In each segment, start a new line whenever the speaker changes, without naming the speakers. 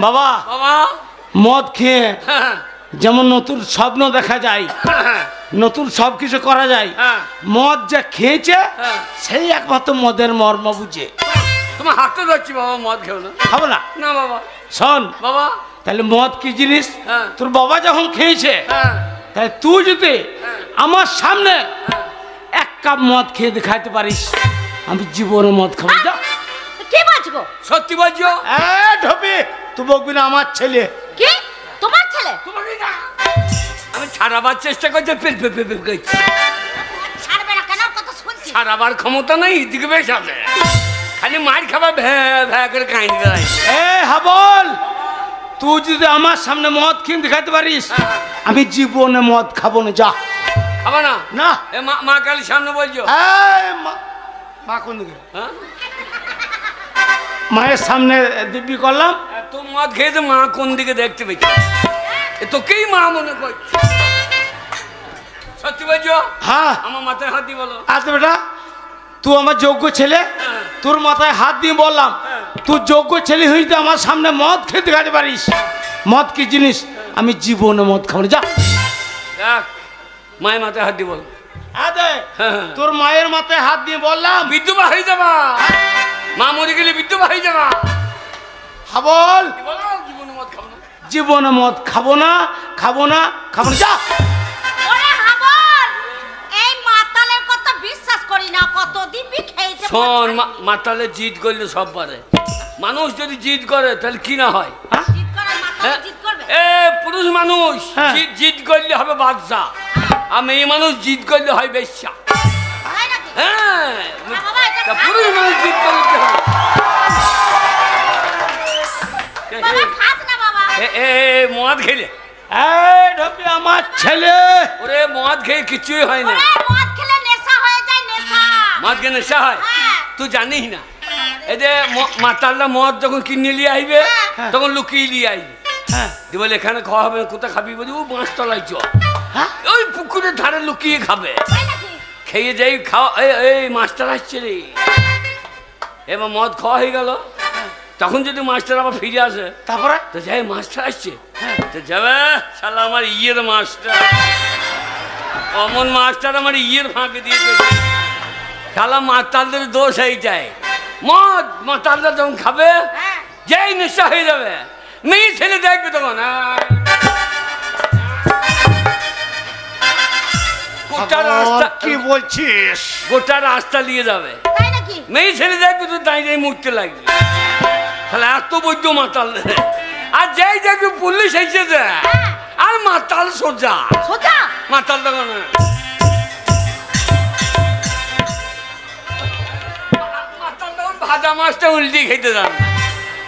বাবা
বাবা
মদ খেয়ে যেমন নতুন স্বপ্ন দেখা যায়, নতুন সব কিছু করা যায়, মদ যা খেয়েছে সেই একমাত্র মদের মর্ম বুঝে।
তোমার হাতে ধরছি বাবা, মদ খেও না।
খাবো না
না বাবা।
শোন
বাবা,
তাহলে মদ কি জিনিস তোর বাবা যখন খেয়েছে, তাহলে তুই যদি আমার সামনে এক কাপ মদ খেয়ে দেখাইতে পারিস, আমি জীবনে মদ খাবো। যা।
কি বলছো?
সত্যি বলছো?
ঢোপে তুই বকবি না, আমার ছেলে।
কি তোমার ছেলে?
তোমাকে না, আমি ছাড়াবার চেষ্টা করছি,
ছাড়বে না কেন? কত শুনছি।
ছাড়াবার ক্ষমতা নেই, দিকে বেশ আছে, খালি মার খাবার ভ্যা ভ্যা করে কাহিনী দেয়।
হাবল, তুই যদি আমার সামনে মদ খেয়ে দেখাইতে পারিস, আমি জীবনে মদ খাবো না। যা।
খাবা না?
না।
মা কালীর সামনে বলছো?
মা কোন দিকে? মায়ের সামনে দিব্যি করলাম।
তো মদ খেয়েছে, মা কোন দিকে দেখতে পেয়েছি? তোকেই মা মনে করছি। সত্যি বলছো?
হ্যাঁ।
আমার মাথায় হাত দিয়ে বলো।
আচ্ছা বেটা, তুই আমার যোগ্য ছেলে, তোর মাথায় হাত দিয়ে বললাম, তুই যোগ্য ছেলে হইতে আমার সামনে মদ খেতে দেখাতে পারিস, মদ কি জিনিস আমি জীবনে মদ খাবো না। যা।
দেখ, মায়ের মাথায় হাত দিয়ে বল।
তোর মায়ের মাথায় হাত দিয়ে বললাম,
বিধবা হয়ে যাবা, মা মরে গেলে বিধবা হয়ে যাবা।
হাবল,
জীবনে মদ খাবো না,
জীবনে মদ খাবো না, খাবো না, খাবো না। যা।
ওরে হাবল, এই মাতালের কথা বিশ্বাস করি না। কত দিবি খেয়েছে।
শোন, মাতালে জিদ করলে সব পারে। মানুষ যদি জিদ করে তাহলে কি না হয়?
জিদ করে মাতাল জিদ করবে।
পুরুষ মানুষ জিদ করলে হবে বাদশা, আর মেয়ে মানুষ জিদ করলে হয় বেশ্যা।
তাই নাকি?
হ্যাঁ,
বাবা, এটা
পুরুষ মানুষ জিদ করলে কি হবে?
বাবা খাস না বাবা।
মদ খেলে
ঢোপে আমার ছেলে।
ওরে মদ খেয়ে কিছুই হয় না।
ওরে মদ খেলে নেশা হয়ে যায়, নেশা।
মদ খেয়ে নেশা হয়?
হ্যাঁ।
তুই জানিস না, এই যে মাতালরা মদ যখন কিনে নিয়ে আসবে তখন লুকিয়ে নিয়ে আসবে। তুই বলে এখানে খাওয়া হবে, কোথায় খাবি? বলি ও বাঁশতলায় চ, ওই পুকুরের ধারে লুকিয়ে খাবে। খেয়ে যাই খাওয়া, এই মাস্টার আসছে রে, এবার মদ খাওয়া হয়ে গেল। তখন যদি মাস্টার আবার ফিরে আসে,
তারপরে
তো যাই মাস্টার আসছে, তো যাবে শালা আমার ইয়ের মাস্টার, অমন মাস্টার আমার ইয়ের ফাঁকে দিয়েছে। শালা মাতালদের দোষ এইটাই, মদ মাতালরা যখন খাবে যেই নেশা হয়ে যাবে, মেয়ে ছেলে দেখবে তখন গোটা রাস্তা,
কি বলছিস?
গোটা রাস্তা নিয়ে যাবে।
তাই নাকি?
মেয়ে ছেলে দেখবে তো দাঁড়িয়ে মুড়তে লাগবে। তাহলে এত বৈদ্য মাতাল, আর যেই দেখবে পুলিশ এসেছে আর মাতাল সোজা
সোজা
মাতাল তখন ভাজা মাছটা উল্টি খেতে যান।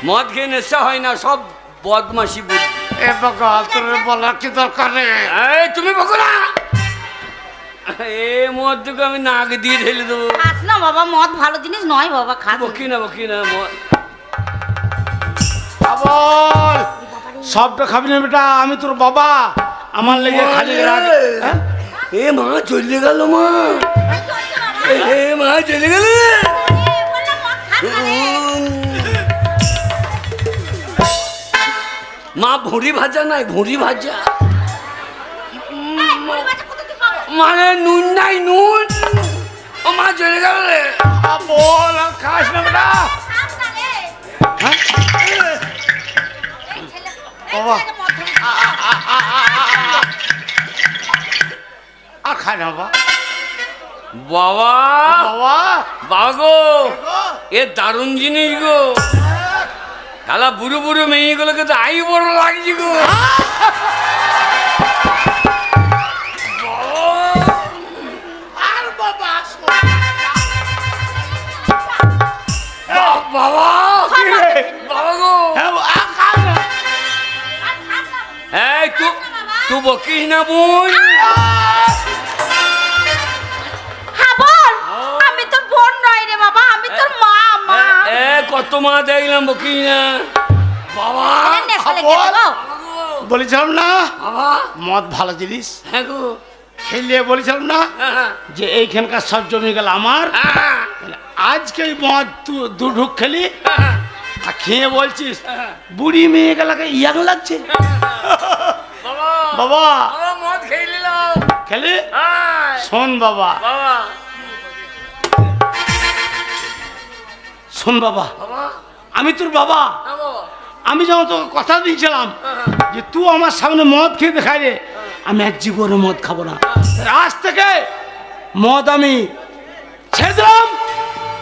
মদ খেয়ে নেশা হয় না, সব বদমাশি বুদ্ধি।
বলার কি দরকার নেই।
তুমি বকো না, মদ দুটো আমি নাক দিয়ে ঢেলে দেবো।
খাস না বাবা, মদ ভালো জিনিস নয় বাবা, খাস।
বকি না মদ।
সবটা খাবি না বেটা, আমি তোর বাবা, আমার লেগে খালি রাখ।
এ মা চলে গেল, মা মা চলে গেল। মা ভুঁড়ি ভাজা নাই, ভুঁড়ি ভাজা মানে নুন নাই, নুন। ও মা চলে গেল রে।
বল আর খাস না বেটা। বাবা আর খাই না বাবা।
বাবা
বাবা
বাবা গো, এ দারুণ জিনিস গো। খেলা বুড়ো বুড়ো মেয়েগুলোকে তো আই বড় লাগছে গো। বাবা বাবা গো, এই তুই বকিস না বোন।
আমি তোর বোন নই রে বাবা, আমি তোর মা। মা
কত মা দেখলাম, বকিস না বাবা।
বলেছিলাম না
বাবা
মদ ভালো জিনিস।
হ্যাঁ গো,
খেলে বলেছিলাম না যে এইখানকার সব জমি গেল আমার। আজকে মদ দু ঢুক খেলি, আর খেয়ে বলছিস বুড়ি মেয়ে গেলাকে ইয়াং লাগছে।
বাবা
বাবা
বাবা মদ খেয়ে নিলাম।
খেলে
আয়,
শোন বাবা,
বাবা
শোন বাবা,
বাবা
আমি তোর বাবা।
হ্যাঁ বাবা।
আমি যখন তোকে কথা দিয়েছিলাম যে তুই আমার সামনে মদ খেয়ে দেখাই রে, আমি এক জীবনে মদ খাবো না। আজ থেকে মদ আমি ছেড়ে দিলাম,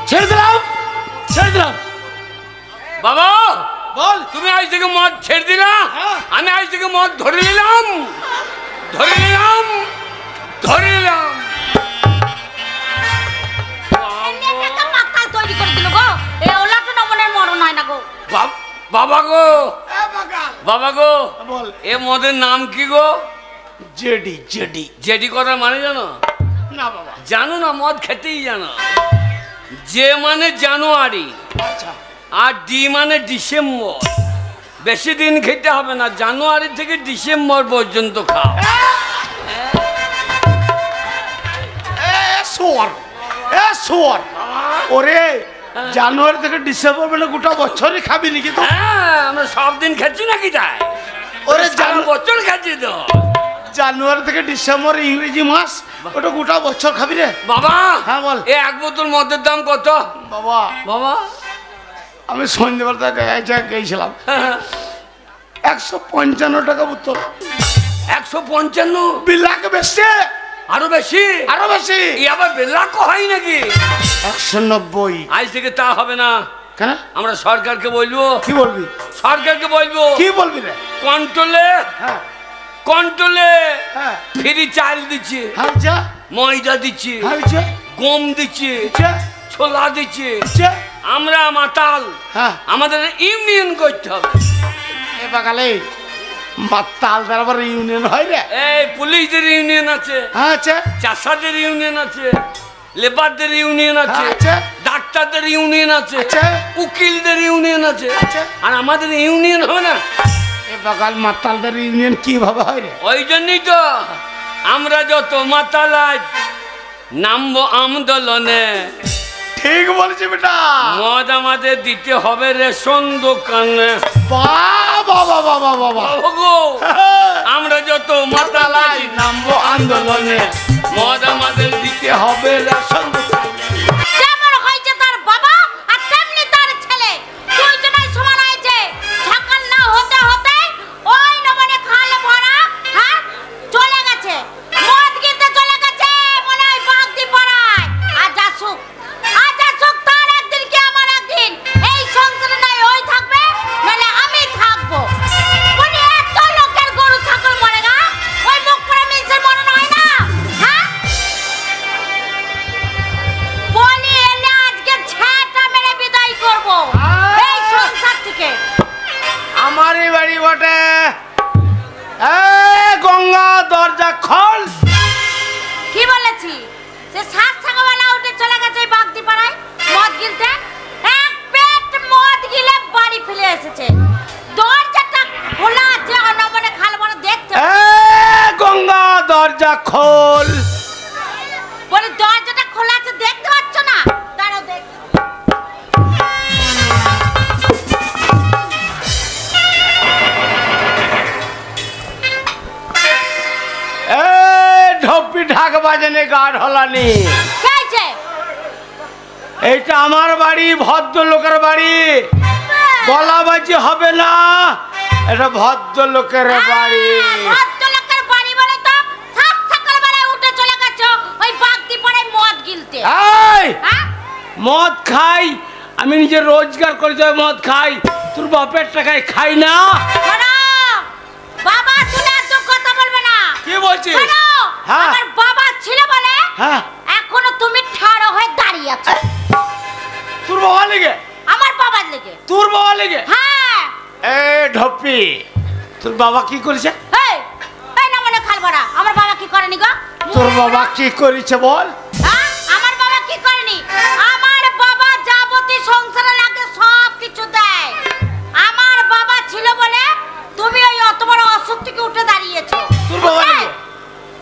ছেড়ে দিলাম, ছেড়ে দিলাম।
বাবা
বল।
তুমি আজ থেকে মদ ছেড়ে দিলা,
হ্যাঁ।
আমি আজ থেকে মদ ধরে নিলাম, ধরে নিলাম, ধরে নিলাম।
একটা মাতাল তৈরি করে দিল গো। এই ওলাটা নমনের মরণ হয় না গো।
বাবা গো, বাবা গো,
বল।
এ মদের নাম কি গো?
জেডি। জেডি
জেডি কথা মানে জানো?
না বাবা।
জানো না, মদ খেতেই জানো। যে মানে জানুয়ারি,
আচ্ছা
আর ডি মানে ডিসেম্বর। বেশি দিন খেতে হবে না, জানুয়ারি থেকে ডিসেম্বর পর্যন্ত খাও।
সোর সোর ওরে, জানুয়ারি থেকে ডিসেম্বর মানে গোটা বছরই খাবি নাকি তো?
হ্যাঁ, আমরা সব দিন খাচ্ছি নাকি তাই?
ওরে
সারা বছর খাচ্ছি তো।
জানুয়ারি থেকে ডিসেম্বর ইংরেজি মাস, ওটা গোটা বছর খাবি রে
বাবা।
হ্যাঁ বল।
এ এক বোতল মদের দাম কত
বাবা?
বাবা
আমি সন্ধ্যেবেলা গেছিলাম, 155 টাকা বোতল।
155?
বিলাক বেশি,
আরো বেশি?
আরো বেশি।
এই আবার বেলাকো হয় নাকি?
190।
আজ থেকে তা হবে না।
কেন?
আমরা সরকারকে বলবো।
কি বলবি?
সরকারকে বলবো।
কি বলবি রে?
কন্ট্রোলে,
হ্যাঁ
কন্ট্রোলে
হ্যাঁ
ফ্রি চাল দিচ্ছে,
হালচা
ময়দা দিচ্ছে,
হালচা
গম দিচ্ছে,
চা
ছোলা দিচ্ছে।
চা।
আমরা মাতাল,
হ্যাঁ
আমাদের ইউনিয়ন করতে হবে।
এ বাগালে মাতাল দরবার ইউনিয়ন হয় রে?
এই পুলিশদের ইউনিয়ন আছে,
আচ্ছা
চাষাদের ইউনিয়ন আছে, লেবারদের ইউনিয়ন আছে,
আচ্ছা।
ডাক্তারদের ইউনিয়ন আছে,
আচ্ছা।
উকিলদের ইউনিয়ন আছে।
আচ্ছা।
আর আমাদের ইউনিয়ন হবে না।
এ বাগাল মাতালদের ইউনিয়ন কিভাবে হয় রে?
ওই জন্যই তো আমরা যত মাতাল আজ নামবো আন্দোলনে।
ঠিক বলছি বেটা।
মদ আমাদের দিতে হবে রেশন দোকানে।
বাবা বাবা বাবা বাবা,
ওগো, আমরা যত মাতাল আজ নামবো আন্দোলনে, মদ আমাদের দিতে হবে রেশন দোকানে।
যেমন হয়েছে তার বাবা আর তেমনি তার ছেলে, দুইজনাই সমান হয়েছে। সকাল না হতে হতে ওই নমনে খালে ভরা, হ্যাঁ চলে গেছে, মদ কিনতে চলে গেছে মনে হয় বাগদি পাড়ায়। আজ আসুক, আজ আসুক, তার একদিন কি আমার একদিন। এই সংসারে নাই ওই থাকবে, নাহলে আমি থাকবো। বলি এত লোকের গরু ছাগল মরে না, ওই মুখ পড়া মিলছে মনে হয় না? হ্যাঁ বলি এলে আজকে ছেটা মেরে বিদায় করব এই সংসার থেকে।
আমারই বাড়ি বটে। এ গঙ্গা দরজা খোল।
কি বলেছি যে সাত সকালবেলা উঠে চলে গেছে এই বাগদি পাড়ায় মদ গিলতে, এক পেট মদ গিলে বাড়ি ফেলে এসেছে। দরজাটা খোলা আছে, অনমনে খাল বড় দেখতে।
এ গঙ্গা দরজা খোল।
বলি দরজাটা খোলা আছে দেখতে পাচ্ছ না? দাঁড়াও দেখ।
এ ঢপি ঢাক বাজানে গাঢ় হলানি।
কে আছে?
এইটা আমার বাড়ি, ভদ্র লোকের বাড়ি। গলাবাজি হবে না, এটা ভদ্র লোকের বাড়ি।
ভদ্রলোকের বাড়ি বলে তো সাত সকালবেলায় উঠে চলে গেছো ওই বাগদি পাড়ায় মদ গিলতে।
এই
হ্যাঁ
মদ খাই, আমি নিজে রোজগার করে যাই, মদ খাই। তোর বাপের টাকায় খাই না।
শোনো, বাবা তুলে এত কথা বলবে না।
কি বলছিস?
শোনো,
হ্যাঁ।
আমার বাবা ছিল বলে
হ্যাঁ
এখনো তুমি ঠাড়ো হয়ে দাঁড়িয়ে আছো।
তোর বাবা লেগে?
আমার বাবার লেগে।
তোর বাবা লেগে?
হ্যাঁ।
এ ঢপি, তোর বাবা কি করেছে?
এই এই না মনে খাল ভরা, আমার বাবা কি করেনি গো?
তোর বাবা কি করেছে বল?
হ্যাঁ, আমার বাবা কি করেনি? আমার বাবা যাবতীয় সংসারে লাগে সব কিছু দেয়। আমার বাবা ছিল বলে তুমি ওই অত বড় অসুখ থেকে উঠে দাঁড়িয়েছো।
তোর বাবা লেগে?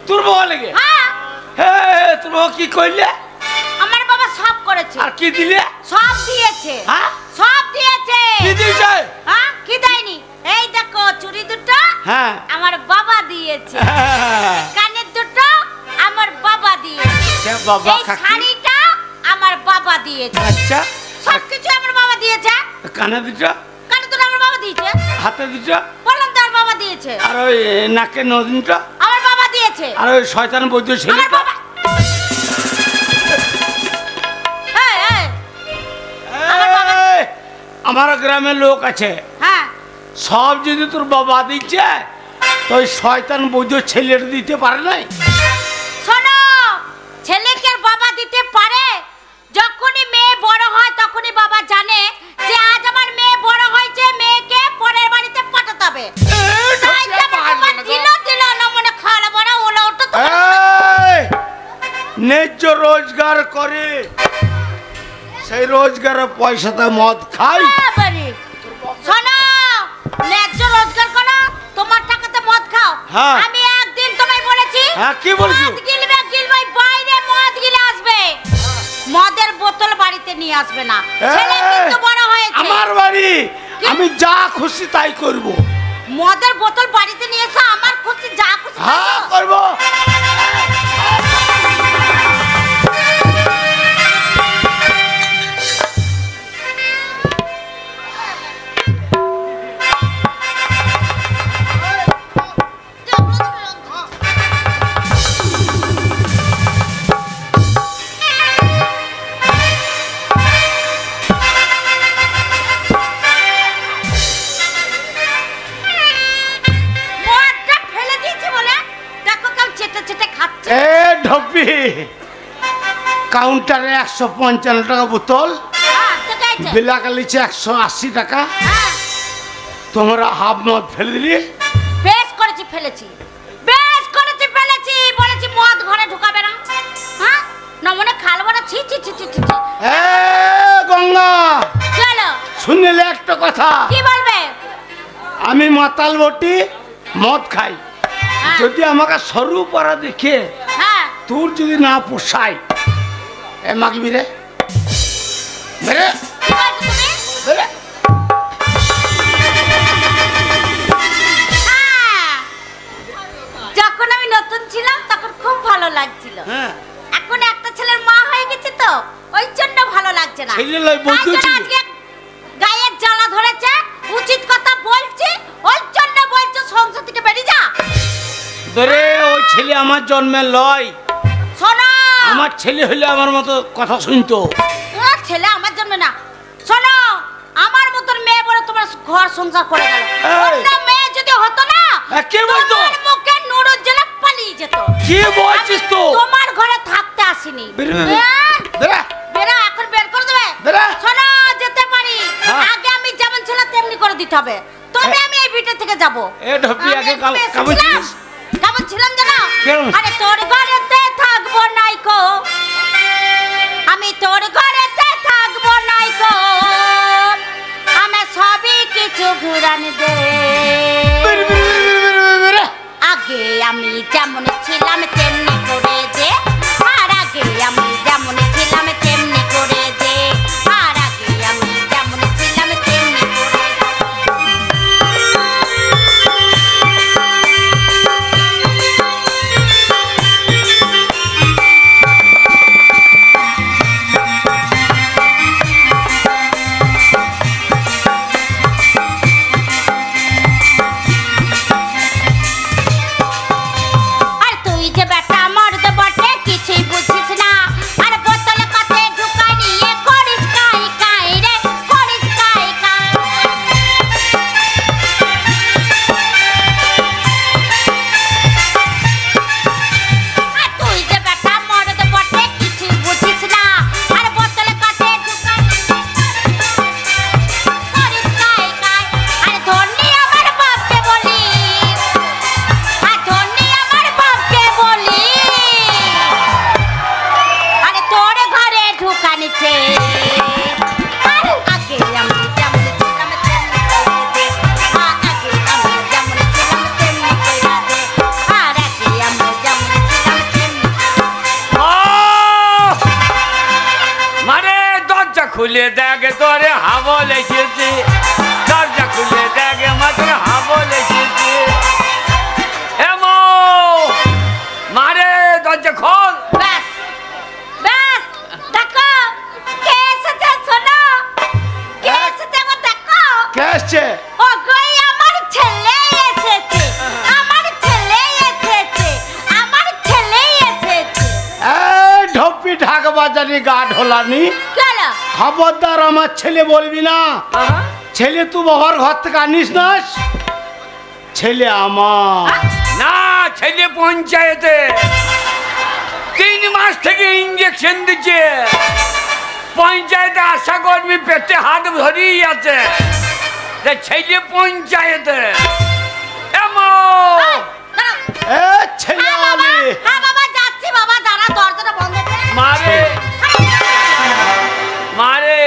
তোর বাবা লেগে?
হ্যাঁ,
হে তোর বাবা কি করলে?
আমার বাবা সব করেছে।
আর কি দিলে?
সব দিয়েছে।
হ্যাঁ
সব দিয়েছে।
কি দিয়েছে?
হ্যাঁ কি দেয়নি? এই দেখো চুড়ি দুটো
হ্যাঁ
আমার বাবা দিয়েছে, কানের দুটো আমার বাবা দিয়েছে,
বাবা
এই শাড়িটা আমার বাবা দিয়েছে।
আচ্ছা
সবকিছু আমার বাবা দিয়েছে।
কানে দুটো?
কানে দুটো আমার বাবা দিয়েছে।
হাতে দুটো?
বললাম তো আমার বাবা দিয়েছে।
আর ওই নাকে নদিনটা?
আমার বাবা দিয়েছে।
আর ওই শয়তান বৈদ্য ছেলে?
আমার বাবা।
আমার গ্রামের লোক আছে,
হ্যাঁ
সব যদি তোর বাবা দিচ্ছে তো ওই শয়তান বৈদ্য ছেলের দিতে পারে নাই?
শোনো, ছেলেকে আর বাবা দিতে পারে যখনই মেয়ে বড় হয়, তখনই বাবা জানে যে আজ আমার মেয়ে বড় হয়েছে, মেয়েকে পরের বাড়িতে পাঠাতে হবে। তাই যে বাবা দিল না মনে খাওয়া বড় ওলা ওটা তো
ন্যায্য রোজগার করে, সেই রোজগারের পয়সাতে মদ খাই।
শোনো, ন্যায্য রোজগার করো, তোমার টাকাতে মদ খাও।
হ্যাঁ।
আমি একদিন তোমায় বলেছি,
হ্যাঁ কি বলছো?
মদ গিলবে বাইরে মদ গিলে আসবে, মদের বোতল বাড়িতে নিয়ে আসবে না। ছেলে কিন্তু বড় হয়েছে।
আমার বাড়ি, আমি যা খুশি তাই করব।
মদের বোতল বাড়িতে নিয়ে এসো, আমার খুশি যা খুশি
হ্যাঁ করব। কাউন্টারে 155 টাকা বোতল, বিলাকা লিচে 180 টাকা। তোমরা হাফ মদ ফেলে দিলি।
বেশ করেছি ফেলেছি, বেশ করেছি ফেলেছি, বলেছি মদ ঘরে ঢুকাবে না। হ্যাঁ নমনে খালবো না। ছি ছি ছি ছি ছি।
এ গঙ্গা,
চলো
শুনলে একটা কথা।
কি বলবে?
আমি মাতাল বটি, মদ খাই। যদি আমাকে সরু পাড়া দেখে তোর যদি না পোষায়, এ মাগবি রে বেরে বেরে।
যখন আমি নতুন ছিলাম তখন খুব ভালো লাগছিল, এখন একটা ছেলের মা হয়ে গেছে তো ওই জন্য ভালো লাগছে না। আজকে গায়ের জ্বালা ধরেছে, উচিত কথা বলছি, ওই জন্য বলছো সংসার থেকে বেরিয়ে যা।
ধরে ওই ছেলে আমার জন্মের লয়।
শোনো,
আমার ছেলে হলে আমার মতো কথা শুনতো।
তোমার ছেলে আমার জন্মে না। শোনো, আমার মতন মেয়ে বলে তোমার ঘর সংসার করে গেল। অন্য মেয়ে যদি হতো না,
কে বলতো?
তোমার মুখে নুরুর জেলা পালিয়ে যেত।
কি বলছিস তো?
তোমার ঘরে থাকতে আসিনি। বেরা, এখন বের করে দেবে। শোনো, যেতে পারি, আগে আমি যেমন ছিলাম তেমনি করে দিতে হবে, তবে আমি এই ভিটে থেকে যাব।
এ ঢপি আগে কেমন ছিলিস?
কেমন ছিলাম জানো? আরে তোর ঘরেতে থাকবো নাইকো, আমি তোর ঘরেতে থাকবো নাইকো, আমি সবই কিছু ঘুরান দে। আগে আমি যেমন ছিলাম তেমনি করে দে, আর আগে আমি যেমন ছিলাম তেমনি করে দে, আর আগে আমি যেমন ছিলাম তেমনি করে দে।
খুলে দেখে তোরে হাওয়া লেগেছে।
একবার জানি গা ঢোলানি।
কেন?
খবরদার আমার ছেলে বলবি না। ছেলে তুই বাবার ঘর থেকে আনিস না, ছেলে আমার
না, ছেলে পঞ্চায়েতে 3 মাস থেকে ইঞ্জেকশন দিচ্ছে। পঞ্চায়েতে আশা কর্মী পেটে হাত ধরেই আছে, ছেলে পঞ্চায়েতে।
ছেলে
মারে মারে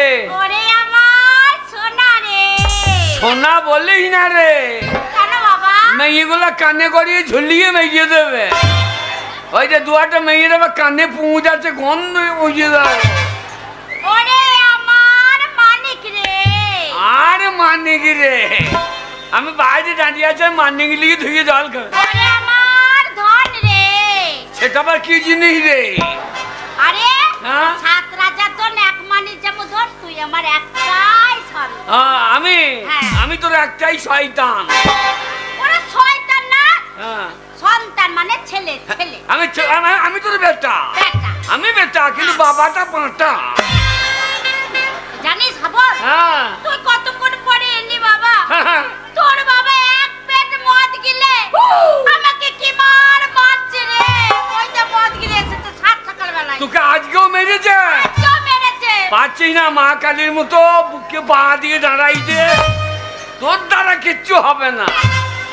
সোনা বলেই না রে, মেয়েগুলো কানে করিয়ে ঝুলিয়ে মেয়ে দেবে। ওই যে দুয়াটা মেয়ে দেবে, কানে পুঁজ আছে, গন্ধ বুঝিয়ে দেবে। আর মানিক রে, আমি বাইরে দাঁড়িয়ে আছে, মানিক লিগে ধুয়ে জল খাবে। সেটা আবার কি জিনিস রে?
আরে সাত রাজার ধন এক মানি যেমন ধর, তুই আমার একটাই সন্তান।
আমি তোর একটাই শয়তান।
ওরে শয়তান না, সন্তান মানে ছেলে। ছেলে
আমি তোর বেটা। আমি বেটা, কিন্তু বাবাটা পাঁচটা।
জানিস খবর? তুই কতক্ষণ পরে এলি বাবা? তোর বাবা এক পেট মদ গিলে আমাকে কি মারছে রে। ওই যে মদ গিলে এসেছে সাত সকাল বেলায়।
তোকে আজকেও মেরেছে? পাচ্ছি না, মা কালীর মতো বুকে পা দিয়ে দাঁড়াইছে। তোর দ্বারা কিচ্ছু হবে না।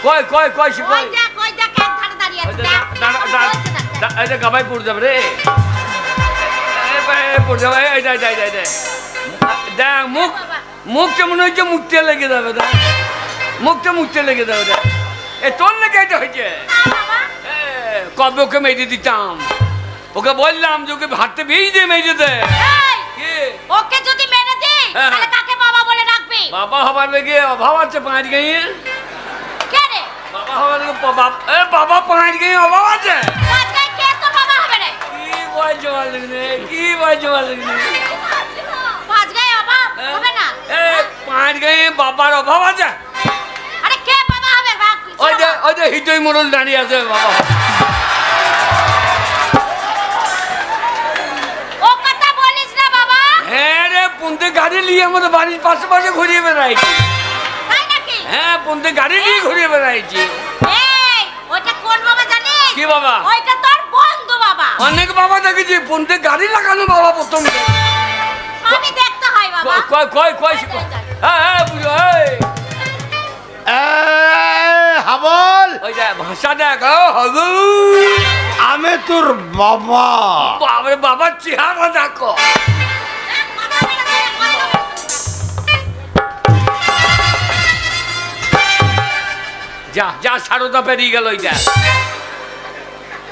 কয় কয় কয় কয় গাবাই পড়ে যাবে রে, পড়ে যাবে। দেখ মুখটা মনে হচ্ছে মুখতে লেগে যাবে। দেখ মুখটা মুখতে লেগে যাবে। দেখ তোর লেগে এটা হয়েছে। কবে ওকে মেরে দিতাম, ওকে বললাম যে ওকে হাতে বেয়ে দিয়ে মেরে দে।
ওকে যদি মেরে দি তাহলে কাকে বাবা বলে ডাকবি?
বাবা হবার লেগে অভাব আছে 5 গাঁয়ে।
কে রে?
বাবা হবার লেগে বাবা 5 গাঁয়ে অভাব আছে।
5 গাঁয়ে কে তো বাবা হবে রে?
কি বলছো বলনি, কি বলছো বলনি?
5 গাঁয়ে অভাব হবে না?
5 গাঁয়ে বাবার অভাব আছে।
আরে কে বাবা হবে?
ওই যে হিতই মোড়ল দাঁড়িয়ে আছে বাবা। পুন্তে গাড়ি নিয়ে আমাদের বাড়ির পাশে পাশে ঘুরিয়ে বেড়াইছি। হ্যাঁ, পুন্তে গাড়ি নিয়ে ঘুরিয়ে বেড়াইছি।
ওইটা কোন বাবা জানিস?
কি বাবা?
ওইটা তোর বন্ধু বাবা।
অনেক বাবা দেখেছি, পুন্তে গাড়ি লাগানো বাবা প্রথম।
আমি দেখতে হয় বাবা।
কয় কয় কয় হ্যাঁ বুঝো।
হাবল,
ওই যে ভাষা দেখ।
আমি তোর বাবা।
বাবার চেহারা দেখো। যা যা সারদা পেরিয়ে গেল। ওইটা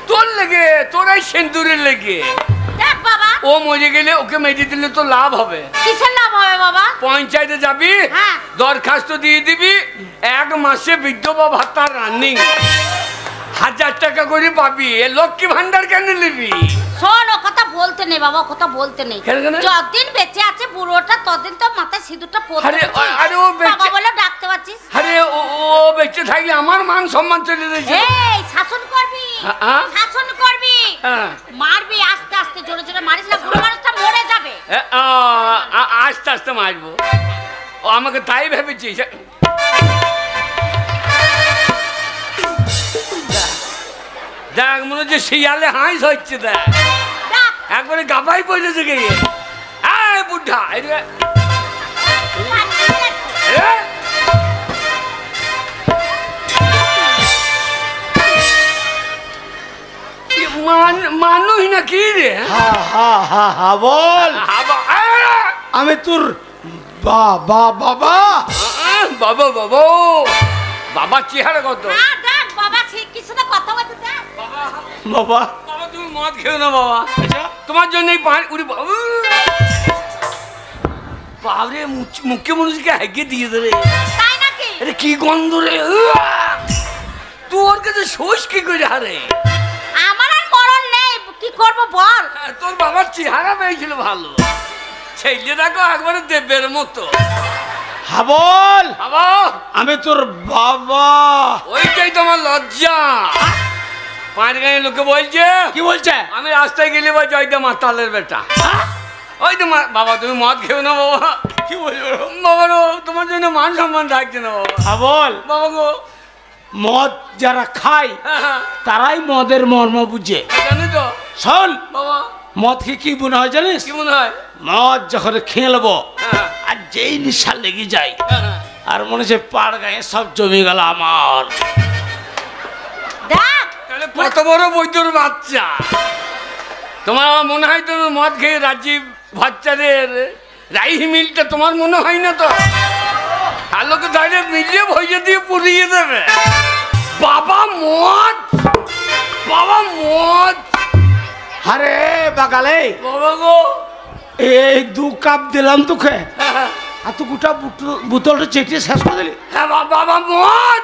তোর লেগে, তোর এই সেন্দুরের লেগে।
দেখ বাবা,
ও মরে গেলে ওকে মেরে দিলে তো লাভ হবে।
কিসের লাভ হবে বাবা?
পঞ্চায়েতে যাবি, দরখাস্ত দিয়ে দিবি, 1 মাসে বিধবা ভাতা রানিং 1000 টাকা করে পাবি। লক্ষ্মী ভান্ডার কেন নিবি?
শোন, ও কথা বলতে নেই বাবা, কথা বলতে নেই। যতদিন বেঁচে আছে বুড়োটা ততদিন তো মাথায় সিঁদুরটা পরতে।
আরে ও
বাবা বলে ডাকতে পাচ্ছিস?
আরে ও বেঁচে থাকলে আমার মান সম্মান চলে যাচ্ছে।
এই শাসন করবি, শাসন করবি, মারবি আস্তে আস্তে, জোরে জোরে মারিস না, বুড়ো মানুষটা মরে যাবে।
আস্তে আস্তে মারবো। ও আমাকে তাই ভেবেছিস? দেখ মনে হচ্ছে শিয়ালে হাঁস হচ্ছে। দেখ একবারে গাবাই পড়েছে গিয়ে। বুদ্ধা মানুষ না কি রে?
বল, আমি তোর বাবা। বাবা
বাবা বাবা বাবা চেহারা কত?
বাবা
বাবা তুমি মদ খেও না বাবা, তোমার জন্য বাবরে মুখে মানুষকে হেগে দিয়ে দেবে। আরে কি গন্ধ রে! তোর কাছে শোষ কি করে? হারে
আমার আর মরণ নেই, কি করব বল?
তোর বাবার চেহারা পেয়েছিল ভালো, ছেলে দেখো একবারে দেবের মতো।
হাবল,
বাবা
আমি তোর বাবা।
ওইটাই তোমার লজ্জা। পাঁচ গাঁয়ের লোকে বলছে
কি বলছে?
আমি রাস্তায় গেলে বা জয়দা মাতালের বেটা। ওই তো বাবা তুমি মদ খেও না বাবা।
কি বলবো
বাবা গো তোমার জন্য মান সম্মান থাকছে না বাবা।
বল
বাবা গো
মদ যারা খায় তারাই মদের মর্ম বুঝে,
জানি তো
শোন
বাবা।
মদ খেয়ে কি মনে হয় জানিস?
কি মনে হয়?
মদ যখন খেলবো
হ্যাঁ।
আর যেই নিশা লেগে যায়
হ্যাঁ।
আর মনে হচ্ছে পাড় গায়ে সব জমে গেল আমার।
দেখ
তাহলে কত বড় বৈদ্যর বাচ্চা তোমার। আমার মনে হয় তুমি মদ খেয়ে রাজীব ভট্টাচার্যের রাইস মিলটা তোমার মনে হয় না তো? আলোকে ধরে মিলিয়ে ভইয়ে দিয়ে পুড়িয়ে দেবে। বাবা মদ, বাবা মদ।
আরে বাগালে
বাবা গো
এই 2 কাপ দিলাম তোকে আর তুই গোটা বোতলটা চেটিয়ে শেষ করে দিলি।
হ্যাঁ বাবা মদ।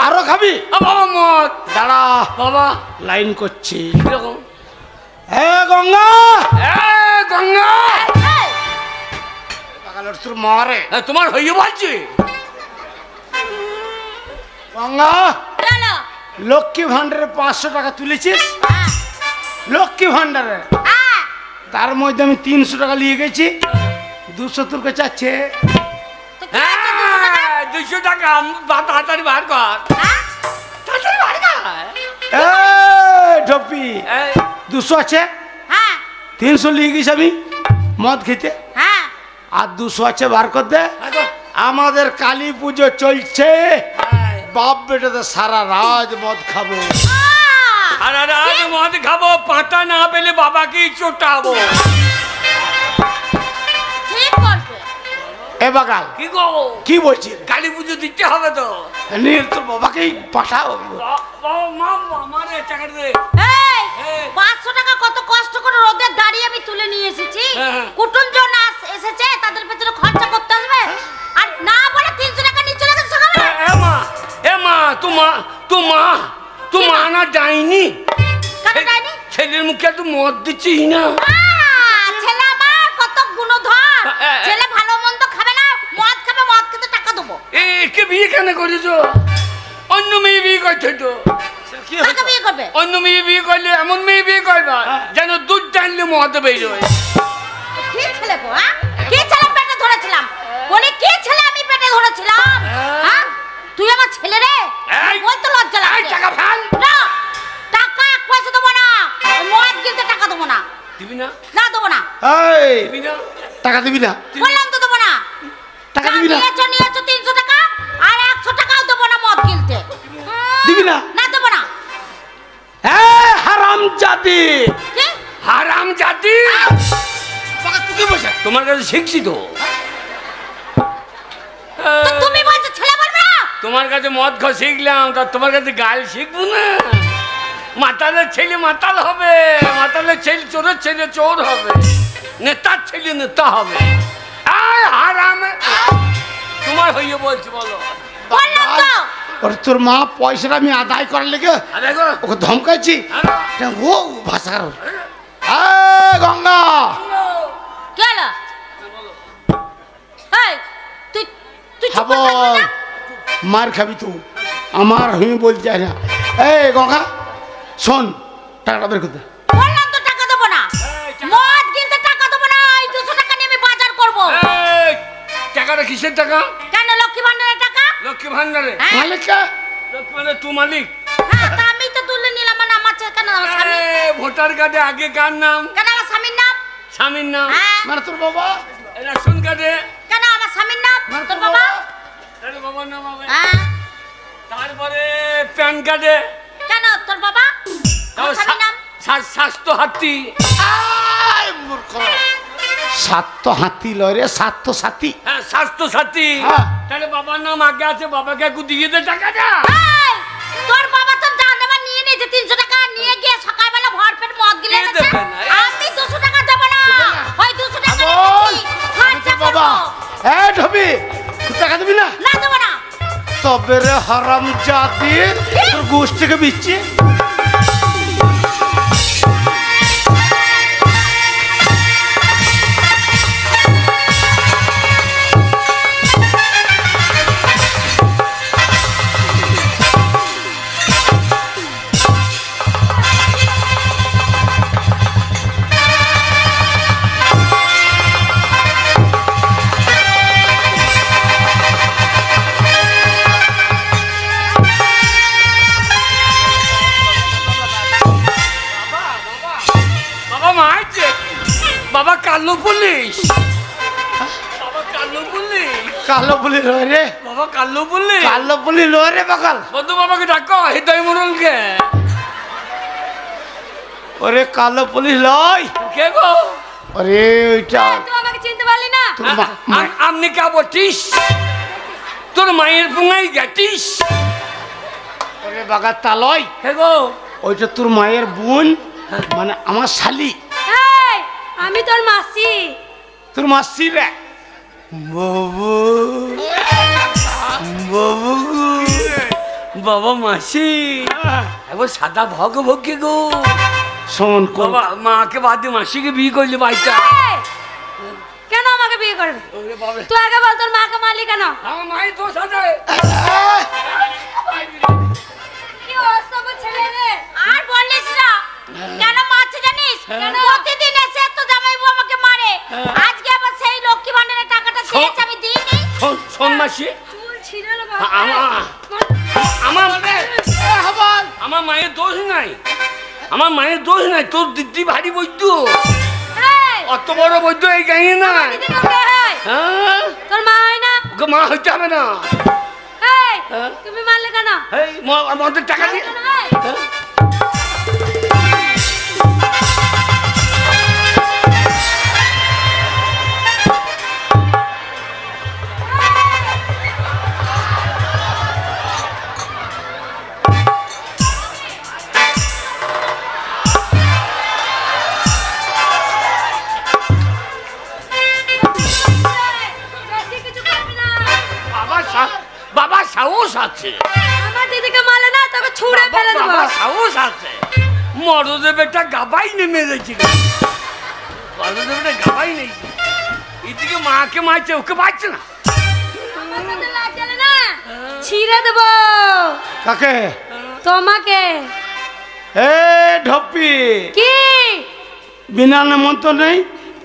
আরো খাবি?
বাবা মদ।
দাঁড়া
বাবা
লাইন করছি।
কিরকম?
এ গঙ্গা
গঙ্গা
এই,
বাগালের তোর মারে
তোমার হইয়ে বলছি।
গঙ্গা
চলো।
লক্ষ্মী ভান্ডারে 500 টাকা তুলেছিস,
হ্যাঁ,
লক্ষ্মী ভান্ডারে
হ্যাঁ।
তার মধ্যে আমি 300 টাকা নিয়ে গেছি, 200 তোর কাছে আছে।
তো কি আছে 200 টাকা?
200 টাকা তাড়াতাড়ি বার কর,
হ্যাঁ?
তাড়াতাড়ি বার কর।
এ ঢপি
এই,
200 আছে,
হ্যাঁ,
300 নিয়ে গেছি আমি মদ খেতে,
হ্যাঁ।
আর 200 আছে বার কর দে।
বার কর।
আমাদের কালী পুজো চলছে,
এই,
বাপ বেটাতে সারা রাত মদ খাবো।
আহ!
সারা রাত মদ খাবো, পাতা না পেলে বাবাকেই চোটাবো।
ঠিক বলবে।
এ বাগাল
কি গো
কি বলছিস?
কালী পুজো দিতে হবে তো।
নীল তোর বাবাকেই পাঠাও।
বাবা মা আমারে টাকা দে।
এই,
এই।
500 টাকা কত কষ্ট করে রোদে দাঁড়িয়ে আমি তুলে নিয়ে এসেছি।
হ্যাঁ, হ্যাঁ।
কুটুমজন এসেছে, তাদের পেছনে খরচা করতে হবে। আর না বলে 300 টাকা নিয়ে চলে গেছে সকালে।
এ মা তোমা না যায়নি।
কেন যায়নি?
ছেলের মুখে একটু মদ দিচ্ছিস না।
ছেলে আমার কত গুণধর।
এ, এ।
ছেলে ভালো মন্দ খাবে না, মদ খাবে, মদ খেতে টাকা দেবো।
একে বিয়ে কেন করেছো? অন্য মেয়ে বিয়ে করছে তো।
কি
কাকে বিয়ে করবে?
অন্য মেয়ে বিয়ে করলে এমন মেয়ে বিয়ে করবা যেন দুধ টানলে মদ বেরোয়।
কি ছেলে গো, হ্যাঁ? কি ছেলে পেটে ধরেছিলাম? বলি কি ছেলে আমি পেটে ধরেছিলাম? হ্যাঁ? তুই আমার ছেলে রে?
এই,
বলতে লজ্জা
এই
লাগছে।
টাকা ফেল।
না, টাকা 1 পয়সা দেবো না। মদ কিনতে টাকা দেবো না।
দিবি না?
না দেবো না।
এই
দিবি না?
টাকা দিবি না?
বললাম তো দেবো না।
টাকা
যা
দিবি না?
নিয়েছো 300 টাকা আর 100 টাকাও দেবো না মদ কিনতে।
দিবি না?
না দেবো না।
এ হারাম জাতি,
কি?
হারাম জাতি।
বাবা তুই কি বলছিস?
তোমার কাছে শিখছি তো।
তো তুমি বলছো ছেলে বলবে না?
তোমার কাছে মদ খাওয়া শিখলাম, তা তোমার কাছে গাল শিখবো না? মাতালের ছেলে মাতাল হবে, মাতালের ছেলে চোরের ছেলে চোর হবে, নেতার ছেলে নেতা হবে। এই হারামে তোমার হইয়ে বলছি বলো।
বললাম তো।
ওর তোর মা পয়সাটা আমি আদায় করার লেগে
আরে গো,
ওকে ধমকাইছি।
আরে,
ও ভাষা খারাপ। এ গঙ্গা
কি হলো? এই, তুই তুই চুপ করে
খাবো,
থাকবি না?
মার খাবি তুই, আমার আমি বলতে চাই না। এই গঙ্গা শোন, টাকাটা বের করতে।
বললাম তো টাকা দেবো না। মদ কিনতে টাকা দেবো না। এই 200 টাকা নিয়ে আমি বাজার করবো।
এই, টাকাটা কিসের টাকা?
কেন লক্ষ্মী ভান্ডারের টাকা?
লক্ষ্মী ভান্ডারে।
হ্যাঁ,
মালিকটা
লক্ষ্মী ভান্ডার তুই মালিক?
হ্যাঁ, তা আমি তো তুলে নিলাম। মানে আমার কেন আমার স্বামী?
এই, ভোটার কার্ডে আগে কার নাম?
কেন আমার স্বামীর নাম?
স্বামীর নাম।
হ্যাঁ,
মানে তোর বাবা
রেশন কার্ডে
কেন আমার স্বামীর নাম? তোর বাবা?
তাহলে বাবার নাম হবে।
হ্যাঁ,
তারপরে প্যান কার্ডে
কেন তোর বাবা? আমার স্বামীর নাম?
স্বাস্থ্য হাতি।
আয় মূর্খ, সাত হাতি লয় রে, সাত সাথী।
হ্যাঁ, স্বাস্থ্য সাথী।
হ্যাঁ।
তাহলে বাবার নাম আগে আছে, বাবাকে একটু দিয়ে দে টাকাটা।
এই, তোর বাবা তো জানেবা নিয়ে নিয়েছে 300 টাকা, নিয়ে গিয়ে সকালবেলা ভরপেট মদ গিলে
কে
এনেছে।
দেবে না?
আমি 200 টাকা দেবো না। ওই 200 টাকা
বল,
রেখেছি,
আমি
খরচা
তোর বাবা।
করবো।
এ ঢবি, তুই টাকা দিবি না?
না দেবো না।
তবে রে হারাম জাতি, তোর গোষ্ঠীকে বিচ্ছি।
পুলিশ। বাবা কালো পুলিশ।
কালো পুলিশ লয় রে
বাবা কালো পুলিশ।
কালো পুলিশ লয় রে পাগল।
বন্ধু বাবাকে ডাকো হৃদয় মোড়লকে।
ওরে কালো পুলিশ লয়।
কে গো?
ওরে ওইটা
তুই আমাকে চিনতে পারলি না?
তোর মা-
আপনি কা বটিস? তোর মায়ের পুঙ্গাই গেটিস।
ওরে বাগার তা লয়।
কে গো?
ওইটা তোর মায়ের বোন, মানে আমার শালি।
এই, আমি তোর মাসি।
তোর মাসি রে। বাবু বাবু
বাবা মাসি এবার সাদা ভগ ভগে গো।
শোন
বাবা মাকে বাদ দিয়ে মাসিকে বিয়ে করলে বাড়িটা।
এই, কেন আমাকে বিয়ে করবে?
ওরে বাবা,
তুই আগে বল তোর মাকে মারলি কেন?
আমার মায়ের দোষ আছে।
কি অসভ্য ছেলে রে! আর বলিস না। কেন মারছে জানিস? প্রতিদিন এসে তো জামাইবু আমাকে মারে। আজকে আবার সেই লক্ষ্মী ভান্ডারের টাকাটা চেয়েছে, আমি দিইনি।
শোন মাসি,
চুল ছিঁড়ে নেবো।
আমার মায়ের দোষ নাই। আমার মায়ের দোষ নাই। তোর দিদি ভারী বৈদ্য,
এই,
অত বড় বৈদ্য এই গাঁয়ে না।
দিদি তোর কে হয়?
হ্যাঁ,
তোর মা হয় না?
ওকে মা হইতে হবে না।
এই,
হ্যাঁ?
তুমি মারলে কেন?
এই আমাদের টাকা দিয়ে।
কেন, এই?
হ্যাঁ?
বেশি কিছু করবি না।
বাবা সাহস আছে।
আমার দিদিকে মারলে না তোকে ছুঁড়ে ফেলে দেবো।
বাবা সাহস আছে। মরদে বেটা গাবাই নেমে গেছে। মরদে বেটা গাবাই নেই। এদিকে মাকে মারছে, ওকে মারছে না।
আমার সাথে লাগলে না ছিঁড়ে দেবো
কাকে?
তোমাকে।
এ ঢপ্পি,
কি
বিনা নেমন্তন্ন নেই,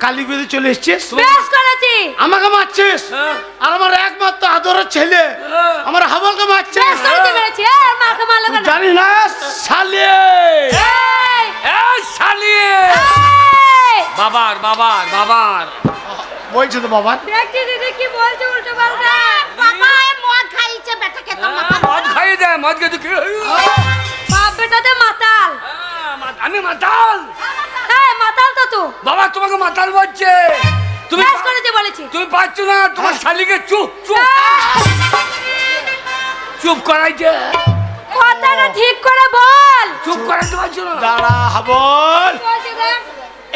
কালী পুজো চলে এসছিস,
বেশ করেছি।
আমাকে মারছিস।
হ্যাঁ।
আর আমার একমাত্র আদরের ছেলে আমার হাবলকে মারছিস।
বেশ করেছি মেরেছি। এই, মাকে মারলো কেন?
জানি না শালি।
এই,
এই শালিয়ে।
এই,
বাবার বাবার বাবার
বলছে তো বাবা।
দেখছি দিদি কি বলছে উল্টো পাল্টা। বাবা মদ খাইছে বেটাকে তো মাথা।
মদ খাইয়ে দেয়। মদ খেতে কি
বাপ বেটাতে মাতাল।
আমি মাতাল?
এই মাতাল তো তুই।
বাবা তোমাকে মাতাল বলছে। তুমি
বেশ করেছি বলেছি।
তুমি পাচ্ছ না। তোমার শালিকে চুপ চুপ চুপ করাইছে।
কথাটা ঠিক করে বল।
চুপ করাইতে পারছো না।
দাঁড়া হাবল,
বলছি দেখ।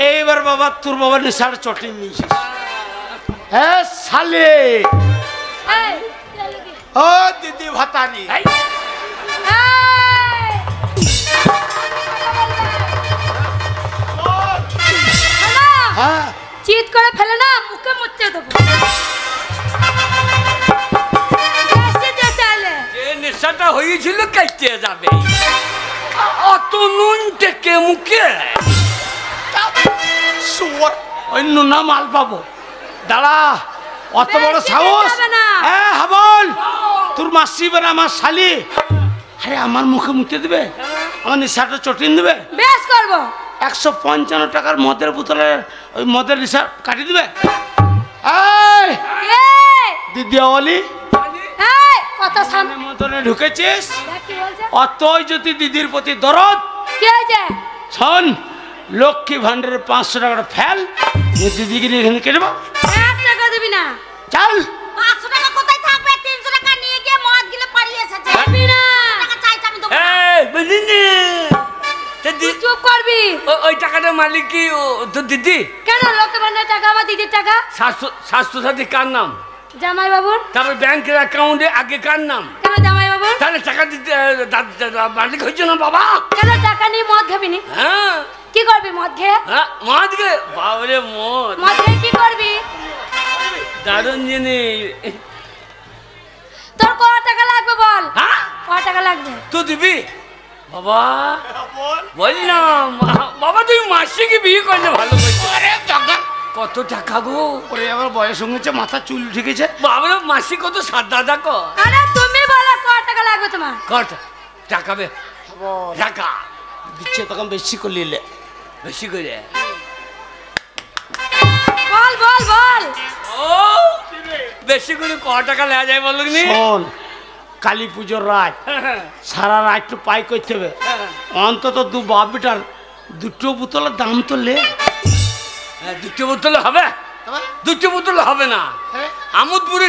এইবার বাবা তোর বাবা নিশার চটিয়ে নিয়েছিস। হ্যাঁ শালি।
এই, চলো কি?
ও দিদি ভাতারি,
এই,
এই, হ্যালো,
হ্যাঁ
চিৎ করে ফেলে না মুখে মুচ্ছে দেবো। বেশি চেঁচালে।
যে নেশাটা হয়েছিল কাইতে যাবে। অত নুন থেকে মুখে।
শুয়োর, অন্য না মাল পাবো। দাঁড়া, অত বড়
বেশি
সাহস।
চেঁচাবে না।
হ্যাঁ হাবল, তোর মাসি বেড়া আমার শালি, আরে আমার মুখে মুতে দেবে, আমার নিশাটা চটিয়ে দেবে।
বেশ করবো।
155 টাকার মদের বোতলে ওই মদের নিশা কাটিয়ে দিবে। এই
এই,
দিদি অলি,
এই, কথা সামনে।
মতনে ঢুকেছিস,
দেখ কি বলছে।
অতই যদি দিদির প্রতি দরদ,
কি হয়েছে?
শোন লক্ষ্মী ভান্ডারের 500 টাকাটা ফেল, নিয়ে দিদিকে নিয়ে এখানে কেটে দেবো।
1 টাকা দিবি না।
চল।
500 টাকা কোথায় থাকবে? 300 টাকা নিয়ে গিয়ে মদ গিলে পালিয়ে এসেছে। দিবি না। টাকা চাইছে আমি দেবো না।
এই বুঝিনি।
তুই চুপ করবি।
ওই টাকাটা মালিক কি তোর দিদি?
কেন লক্ষ্মী ভান্ডারের টাকা আমার দিদির টাকা?
স্বাস্থ্য সাথী কার নাম?
জামাই বাবুর।
তারপর ব্যাংকের অ্যাকাউন্টে আগে কার নাম?
কেন জামাই বাবুর?
তাহলে টাকা দিতে মালিক হয়েছে না বাবা?
কেন টাকা নিয়ে মদ খাবি নি?
হ্যাঁ
কি করবি মদ খেয়ে?
হ্যাঁ মদ গে বাবরে মদ
মদ খেয়ে কি করবি?
দারুণ জিনিস।
তোর কত টাকা লাগবে বল?
হ্যাঁ
কত টাকা লাগবে?
তুই দিবি? বাবা বললাম বাবা তুমি মাসিকে বিয়ে করলে ভালো করছো। কত টাকা গো?
ওরে আমার বয়স হয়েছে, মাথা চুল উঠে গেছে।
বাবা মাসি কত সাদা দেখো।
আরে তুমি বলো কত টাকা লাগবে তোমার?
কত টাকা বে টাকা
দিচ্ছে তখন বেশি করলে
বেশি করে
কত বল বল বল।
ও বেশি করে ক টাকা নেওয়া যায় বলুন?
শোন, কালী পুজোর রাত সারা রাত একটু পাই করতে হবে, অন্তত দু বাপ বেটার দুটো বোতলের দাম তো লে।
দুটো বোতল হবে? দুটো বোতল হবে না, আমোদপুরে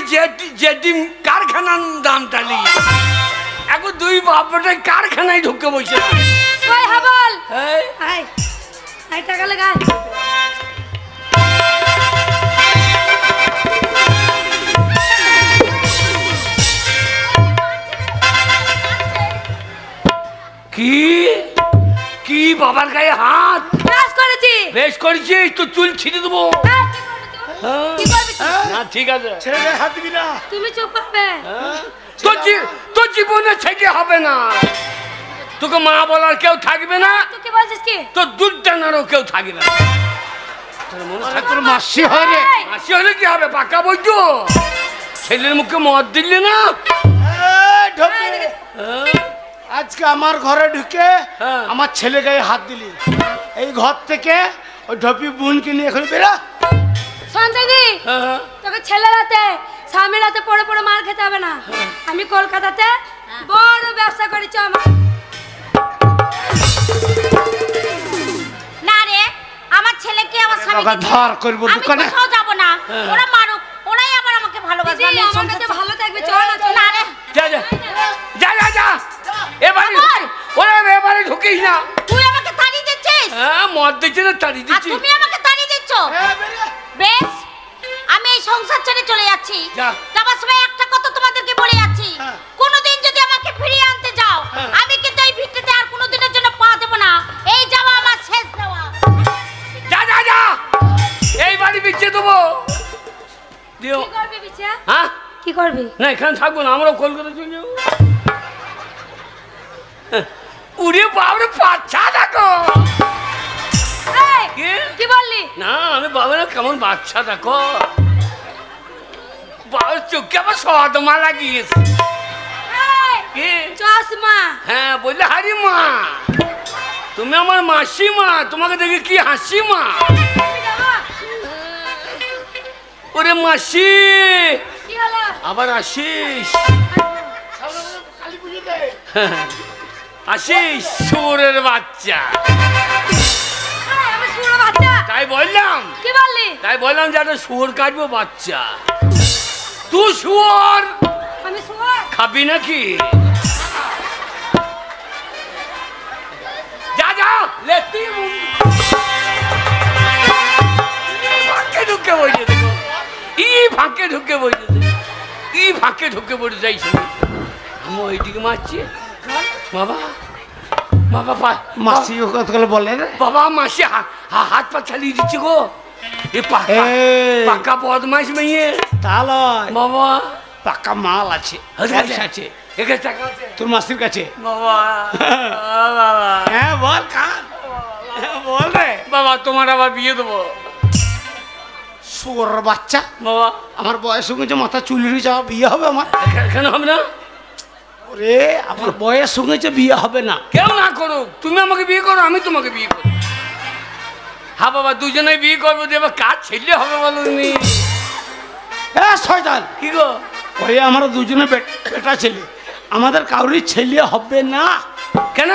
যে ডিম কারখানার দামটা নিই। এখন দুই বাপ বেটার কারখানায় ঢুকে বসে।
ওই হাবল, আয় আয় টাকা লাগা।
কি কি বাবার গায়ে হাত?
বেশ করেছি।
বেশ করেছিস তো, চুল ছিঁড়ে দেবো।
কি করবি তুই?
না ঠিক আছে,
ছেড়ে দে, হাত দিবি না।
তুমি চুপ করবে।
তোর জীবনে ছেড়ে হবে না, তোকে মা বলার কেউ থাকবে না,
তুই কি বলছিস কি?
তোর দুধ টানারও কেউ থাকবে না।
তোর মাসি হয় রে।
মাসি হলে কি হবে, পাকা বইতো। ছেলের মুখে মদ দিলে না।
আজকে আমার ঘরে ঢুকে আমার ছেলে গায়ে হাত দিলি, এই ঘর থেকে ওই ঢপি বোনকে নিয়ে এখন বেরা।
সঞ্জয়দি, তোকে ছেলে রাতে স্বামী রাতে পড়ে পড়ে মার খেতে হবে না। আমি কলকাতাতে বড় ব্যবসা করেছি। আমার
না রে, আমার ছেলেকে আমার স্বামী
ধার করবো দোকানে।
আমি কোথাও যাব না, ওরা মারুক, ওরাই আবার আমাকে ভালোবাসবে। আমি
আমার কাছে ভালো থাকবে, চল না চল।
না রে,
যা যা যা যা যা, এবারে ওরা এবারে ঢুকিস না।
তুই আমাকে তাড়িয়ে দিচ্ছিস।
হ্যাঁ, মদ দিচ্ছে না, তাড়ি
আর
দিচ্ছি।
তুমি আমাকে তাড়িয়ে দিচ্ছ। বেশ, আমি এই সংসার ছেড়ে চলে যাচ্ছি।
যা।
যাবার সময় একটা কথা তোমাদেরকে বলে যাচ্ছি, কোনোদিন যদি আমাকে ফিরিয়ে আনতে যাও, আমি কিন্তু এই ভিটে আর কোনোদিনের জন্য পা দেব না। এই যাওয়া আমার শেষ যাওয়া।
যা যা যা, এই বাড়ি বিচ্ছে দেবো। দিও।
কি করবি বিছা?
হ্যাঁ,
কি করবি?
না এখানে থাকবো না, আমরাও কলকাতা চলে যাবো। উড়ে বাবরে বাচ্চা দেখো।
এই,
কি?
কি বললি?
না আমি বাবা কেমন বাচ্চা দেখো, বাবার চোখে আবার সদমা লাগিয়েছে।
এই,
কি?
চশমা।
হ্যাঁ বললে হারি মা, তুমি আমার মাসি মা, তোমাকে দেখে কি হাসি মা। ওরে মাসি,
কি হলো?
আবার আসিস? আসিস সুরের বাচ্চা।
এই, আমি শুয়োর বাচ্চা।
তাই বললাম,
কি বললি?
তাই বললাম যে একটা শুয়োর কাটবো বাচ্চা। তুই শুয়োর
আমি শুয়োর?
খাবি নাকি? যা যা, লেতি ফাঁকে ঢুকে বসে দেখো, ফাঁকে ঢুকে বসে, ফাঁকে ঢুকে পড়ে যাইছে। আমি ওইদিকে মারছি, বাবা বাবা
মাসি কতগুলো বলে রে।
বাবা মাসি হাত পা চালিয়ে দিচ্ছে গো। এ পাকা বদমাইশ মেয়ে।
তাহলে
বাবা
পাকা মাল আছে, পয়সা আছে
এখানে টাকা আছে
তোর মাসির কাছে।
বাবা বাবা,
হ্যাঁ বল কান, বল রে।
বাবা তোমার আবার বিয়ে দেবো।
শুয়োর বাচ্চা,
বাবা
আমার বয়স হয়ে মাথা চুলিয়ে যাওয়া বিয়ে হবে আমার?
কেন হবে না?
ওরে আমার বয়স হয়ে বিয়ে হবে না।
কেউ না করুক, তুমি আমাকে বিয়ে করো, আমি তোমাকে বিয়ে করো। হ্যাঁ বাবা, দুজনে বিয়ে করবো, এবার কাজ ছেলে হবে বলুনি।
হ্যাঁ শয়তান,
কি গো?
ওরে আমার দুজনে বেটা ছেলে, আমাদের কারোরই ছেলে হবে না।
কেন?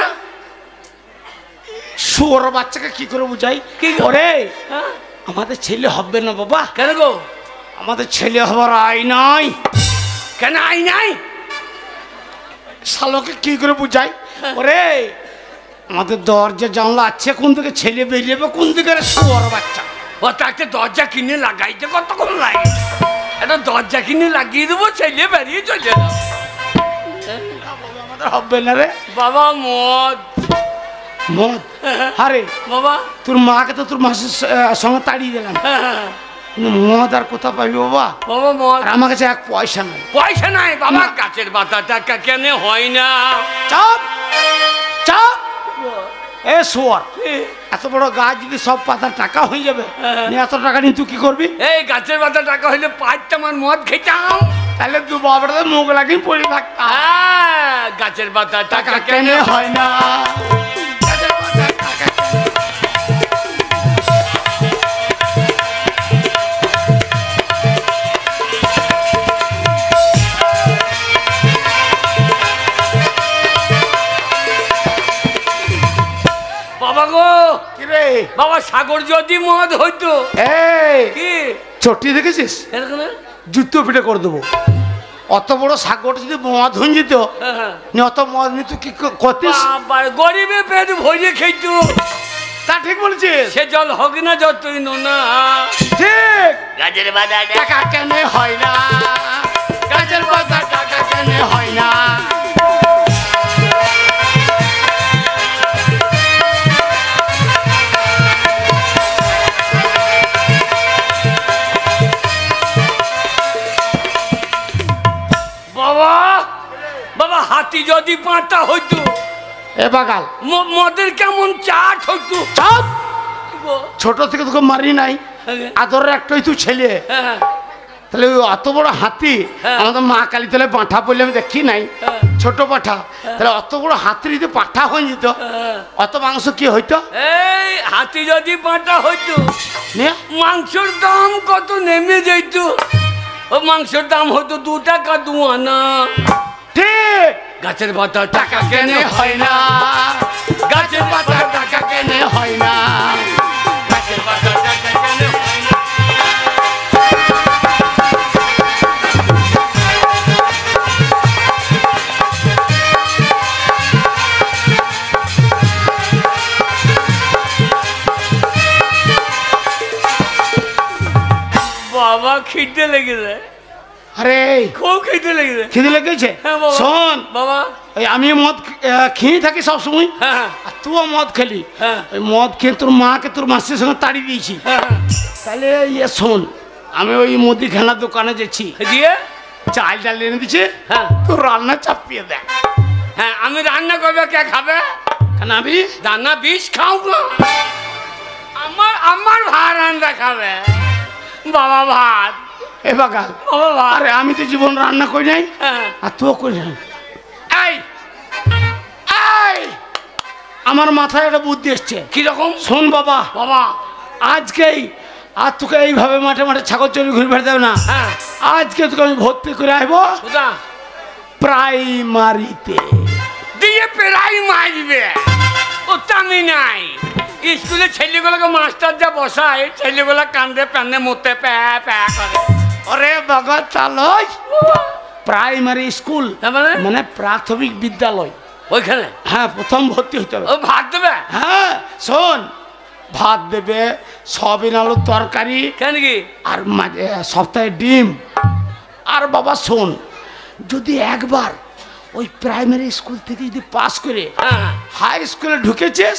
শুয়োর বাচ্চাকে কি করে বুঝাই?
কি
ওরে
হ্যাঁ?
আমাদের ছেলে হবে না বাবা।
কেন গো?
আমাদের ছেলে হবার আই নাই।
কেন আই নাই?
শালোকে কি করে বুঝাই? ওরে আমাদের দরজা জানলা আছে, কোন দিকে ছেলে বেরিয়ে কোন দিকে শুয়োর বাচ্চা।
ও তাকে দরজা কিনে লাগাইতে কতক্ষণ লাগে? একটা দরজা কিনে লাগিয়ে দেবো, ছেলে বেরিয়ে চলে যাবো।
আমাদের হবে না রে
বাবা মদ
মদ। আরে
বাবা,
তোর মাকে তো তোর মাসের সঙ্গে তাড়িয়ে দিলাম, কিন্তু মদ আর কোথা পাবি বাবা?
বাবা মদ,
আর আমার কাছে এক পয়সা নাই।
পয়সা নাই বাবা, গাছের পাতা টাকা কেন হয় না?
চাপ চাপ, এ শুয়োর, এত বড় গাছ যদি সব পাতার টাকা হয়ে যাবে, এত টাকা নিয়ে তুই কি করবি?
এই গাছের পাতা টাকা হইলে 5টা আমার মদ খেতাম।
তাহলে দু বাবাটা মুখ লাগিয়ে পড়ে থাকতাম।
গাছের পাতা টাকা
কেন
কেন
হয় না?
বাবা সাগর যদি মদ হইতো কি
চটি দেখেছিস জুতো পিঠে করে দেবো অত বড় সাগর যদি মদ হয়ে যেত অত মদ নিত কি করতিস
গরিবে পেট ভরে খেত
তা ঠিক বলছিস
সে জল হোক না যতই না
ঠিক
গাছের বাধা
টাকা কেনে হয় না গাছের বাধা টাকা কেনে হয় না
বাবা হাতি যদি পাঁটা হইতো
এ বাগাল
মদের কেমন চাট হইতো
ছোট থেকে তোকে মারি নাই আদরের একটাই তুই ছেলে তাহলে ওই অত বড় হাতি আমাদের মা কালী তাহলে পাঁঠা পড়লে আমি দেখি নাই ছোট পাঠা তাহলে অত বড় হাতির যদি পাঁঠা হয়ে যেত অত মাংস কি হইতো
এই হাতি যদি পাঁঠা হইতো মাংসের দাম কত নেমে যেত ও মাংসের দাম হতো 2 টাকা 2 আনা
ঠিক
গাছের পাতা টাকা
কেনে হয় না গাছের পাতা টাকা কেনে হয় না
গাছের পাতা টাকা কেনে হয় না বাবা খিদে লেগেছে
আরে
খুব খিদে লেগেছে
খিদে লেগেছে শোন
বাবা
ওই আমি মদ খেয়ে থাকি সবসময় আর তুইও মদ খেলি ওই মদ খেয়ে তোর মাকে তোর মাসির সঙ্গে তাড়িয়ে দিয়েছি তাহলে ইয়ে শোন আমি ওই মুদিখানার দোকানে যাচ্ছি
দিয়ে
চাল ডাল এনে দিচ্ছে তোর রান্না চাপিয়ে দেয়
হ্যাঁ আমি রান্না করবে কে খাবে
কেন আমি
রান্না বিষ খাও গো আমার ভাত রান্না খাবে বাবা ভাত
এ বাগাল
বাবা ভাত
আরে আমি তো জীবন রান্না করি নাই আর তুইও করি নাই এই এই আমার মাথায় একটা বুদ্ধি এসছে
কিরকম
শোন বাবা
বাবা
আজকেই আর তোকে এইভাবে মাঠে মাঠে ছাগল চড়ি ঘুরে ফেরতে দেবে না আজকে তোকে আমি ভর্তি করে আসবো প্রাইমারিতে
দিয়ে প্রায় মারবে ও তামি নাই স্কুলে ছেলেগুলোকে মাস্টার যা বসায় ছেলেগুলা কান্দে প্যানে মতে প্যা প্যা করে
ওরে বাবা চালই প্রাইমারি স্কুল মানে প্রাথমিক বিদ্যালয়
ওইখানে
হ্যাঁ প্রথম ভর্তি হতে হবে
ও ভাত দেবে
হ্যাঁ শোন ভাত দেবে সয়াবিন আলুর তরকারি
কেন কি
আর মাঝে সপ্তাহে ডিম আর বাবা শোন যদি একবার ওই প্রাইমারি স্কুল থেকে যদি পাস করে হাই স্কুলে ঢুকেছিস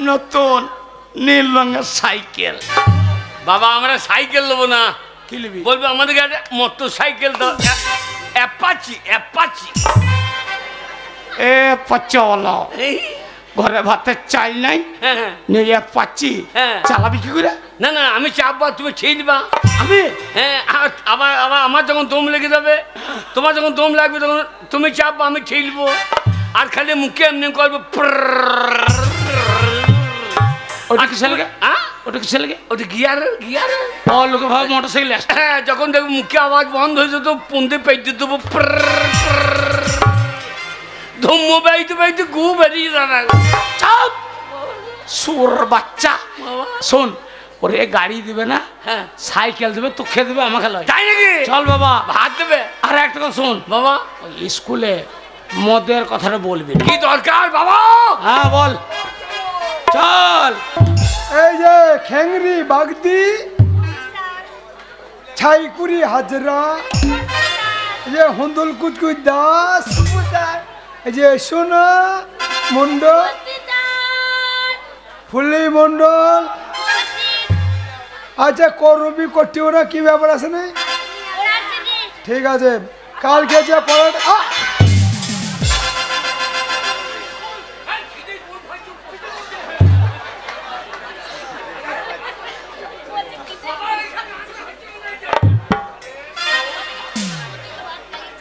নতুন নীল রঙের সাইকেল
বাবা আমরা সাইকেল নেবো না
কি নিবি
বলবো আমাদের কাছে মোটর সাইকেল দাও অ্যাপাচি অ্যাপাচি
এ পচলা ঘরে ভাতের চাল নাই নিয়ে পাচ্ছি চালাবি কি করে
না না আমি চাপবা তুমি ছিলবা
আমি
হ্যাঁ আমার যখন দম লেগে যাবে তোমার যখন দম লাগবে তখন তুমি চাপবা আমি ছিলবো আর খালি মুখে এমনি করবো
ওটা কিসে লাগে ওটা কিসে লাগে
ওটা গিয়ার গিয়ার
ও লোকে ভাবে মোটর সাইকেল আসছে
হ্যাঁ যখন দেখবো মুখে আওয়াজ বন্ধ হয়ে যেত পুঁতে পেয়ে দেবো ধুমো বাইতে বাইতে গু বেরিয়ে যাবে
চাপ সুর বাচ্চা শোন ওরে গাড়ি দিবে না
হ্যাঁ
সাইকেল দেবে তো খেয়ে দেবে আমাকে লয়
তাই নাকি
চল বাবা
ভাত দেবে
আর একটা কথা শোন
বাবা
ওই স্কুলে মদের কথাটা বলবি
কি দরকার বাবা
হ্যাঁ বল চল
এই যে খেংরি বাগদি ছাইকুড়ি হাজরা এই যে হন্দুল কুচকুচ দাস এই যে সোনা মন্ডল ফুলি মন্ডল আচ্ছা করবি করতে ওরা কি ব্যাপার আছে না ঠিক আছে কালকে যে পড়াটা